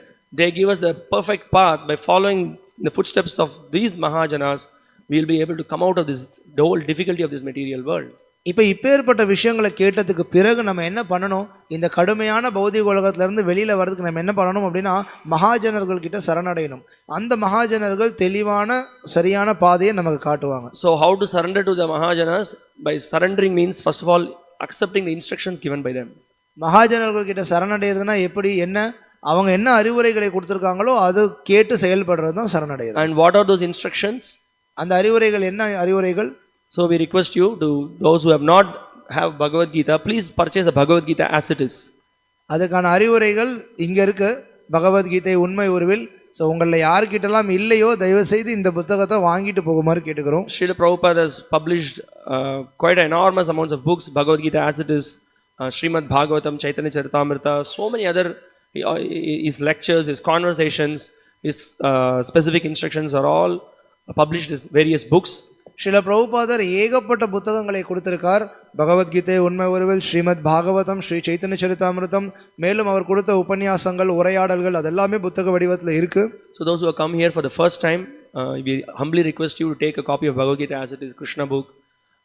They give us the perfect path. By following the footsteps of these Mahajanas, we will be able to come out of this, the whole difficulty of this material world. இப்போ இப்பேற்பட்ட விஷயங்களை கேட்டதுக்கு பிறகு நம்ம என்ன பண்ணணும், இந்த கடுமையான பௌதிக உலகத்திலிருந்து வெளியில வர்றதுக்கு நம்ம என்ன பண்ணணும் அப்படின்னா, மகாஜனர்கள் கிட்ட சரணடையணும். அந்த மகாஜனர்கள் தெளிவான சரியான பாதையை நமக்கு காட்டுவாங்க. So how to surrender to the Mahajanas? By surrendering means first of all accepting the instructions given by them. மகாஜனர்கள் கிட்ட சரணடைறதுனா எப்படி, என்ன அவங்க என்ன அறிவுரைகளை கொடுத்திருக்காங்களோ அது கேட்டு செயல்படுறது தான் சரணடைறது. And what are those instructions? அந்த அறிவுரைகள் என்ன அறிவுரைகள்? So we request you, to those who have not have Bhagavad Gita, please purchase a Bhagavad Gita as it is. அதுக்கான அறிவுரைகள் இங்க இருக்கு, பகவத்கீதை உண்மை உருவில். ஸோ உங்களில் யாருக்கிட்டலாம் இல்லையோ தயவு செய்து இந்த புத்தகத்தை வாங்கிட்டு போகுமாறு கேட்டுக்கிறோம். Srila Prabhupada has published quite enormous amounts of books, Bhagavad Gita as it is, Srimad Bhagavatam, Chaitanya Charitamrita, so many other his lectures, his conversations, his specific instructions are all published in various books. Srila பிரபுபாதர் ஏகப்பட்ட புத்தகங்களை கொடுத்திருக்கார். பகவத்கீதை உண்மை உருவில், ஸ்ரீமத் பாகவதம், ஸ்ரீ சைத்தன்ய சரிதாமிருதம், மேலும் அவர் கொடுத்த உபன்யாசங்கள், உரையாடல்கள் அதெல்லாமே புத்தக வடிவத்தில் இருக்கு. So those who have come here for the first time, we humbly request you to take a copy of Bhagavad Gita as it is, Krishna book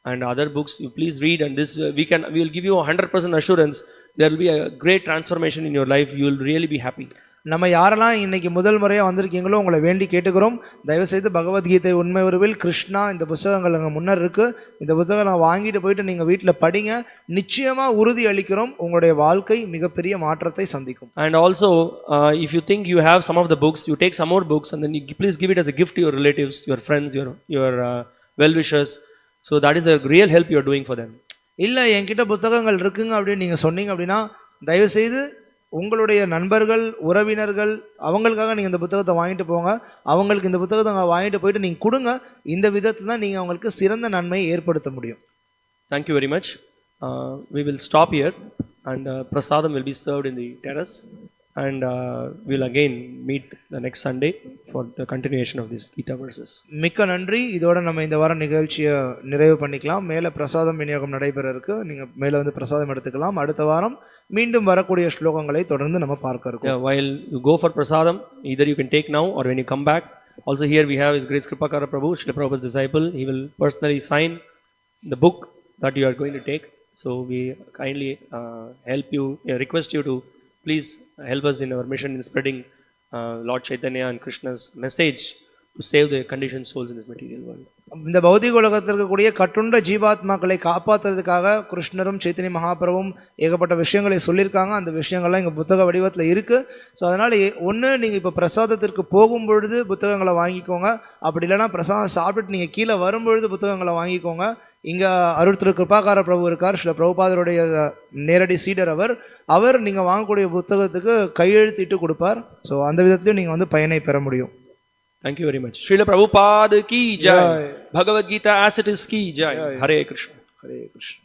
and other books. You please read, and this we will give you 100% assurance there will be a great transformation in your life. You will really be happy. நம்ம யாரெல்லாம் இன்னைக்கு முதல் முறையாக வந்திருக்கீங்களோ உங்களை வேண்டி கேட்டுக்கிறோம், தயவுசெய்து பகவத்கீதை உண்மை உருவில், கிருஷ்ணா இந்த புத்தகங்கள் அங்கே முன்னர் இருக்கு, இந்த புத்தகம் நான் வாங்கிட்டு போயிட்டு நீங்கள் வீட்டில் படிங்க. நிச்சயமாக உறுதி அளிக்கிறோம், உங்களுடைய வாழ்க்கை மிகப்பெரிய மாற்றத்தை சந்திக்கும். And also if you think you have some of the books, you take some more books and then you please give it as a gift to your relatives, your friends, your well-wishers. So that is a real help you are doing for them. இல்லை என்கிட்ட புத்தகங்கள் இருக்குங்க அப்படின்னு நீங்கள் சொன்னீங்க அப்படின்னா, தயவுசெய்து உங்களுடைய நண்பர்கள், உறவினர்கள் அவங்களுக்காக நீங்கள் இந்த புத்தகத்தை வாங்கிட்டு போங்க. அவங்களுக்கு இந்த புத்தகத்தை வாங்கிட்டு போயிட்டு நீங்கள் கொடுங்க. இந்த விதத்தில் தான் நீங்கள் அவங்களுக்கு சிறந்த நன்மையை ஏற்படுத்த முடியும். Thank you very much. We will stop here and prasadam will be served in the terrace and we will again meet the next Sunday. for the continuation of these Gita verses. மிக்க நன்றி. இதோட நம்ம இந்த வாரம் நிகழ்ச்சியை நிறைவு பண்ணிக்கலாம். மேலே பிரசாதம் விநியோகம் நடைபெற இருக்கு. நீங்கள் மேலே வந்து பிரசாதம் எடுத்துக்கலாம். அடுத்த வாரம் மீண்டும் வரக்கூடிய ஸ்லோகங்களை தொடர்ந்து நம்ம பார்க்க இருக்கோம். Yeah, while you go for prasadam, either you can take now or when you come back. Also here we have His Great Kripakara Prabhu, Srila Prabhupada's disciple. He will personally sign the book that you are going to take. So we kindly request you to please help us in our mission in spreading Lord Chaitanya and Krishna's message to save the conditioned souls in this material world. இந்த பௌதிக உலகத்தில் இருக்கக்கூடிய கட்டுண்ட ஜீவாத்மாக்களை காப்பாற்றுறதுக்காக கிருஷ்ணரும் சைத்தன்ய மகாபிரபுவும் ஏகப்பட்ட விஷயங்களை சொல்லியிருக்காங்க. அந்த விஷயங்கள்லாம் இங்கே புத்தக வடிவத்தில் இருக்குது. ஸோ அதனால் ஒன்று நீங்கள் இப்போ பிரசாதத்திற்கு போகும் பொழுது புத்தகங்களை வாங்கிக்கோங்க. அப்படி இல்லைனா பிரசாதம் சாப்பிட்டுட்டு நீங்கள் கீழே வரும்பொழுது புத்தகங்களை வாங்கிக்கோங்க. இங்கே அருள் திரு கிருபாகார பிரபு இருக்கார், ஸ்ரீல பிரபுபாதருடைய நேரடி சீடர் அவர் நீங்கள் வாங்கக்கூடிய புத்தகத்துக்கு கையெழுத்திட்டு கொடுப்பார். ஸோ அந்த விதத்திலையும் நீங்கள் வந்து பயனை பெற முடியும். Thank you very much. Srila Prabhupada ki jai. Bhagavad Gita as it is ki jai. Hare Krishna. Hare Krishna.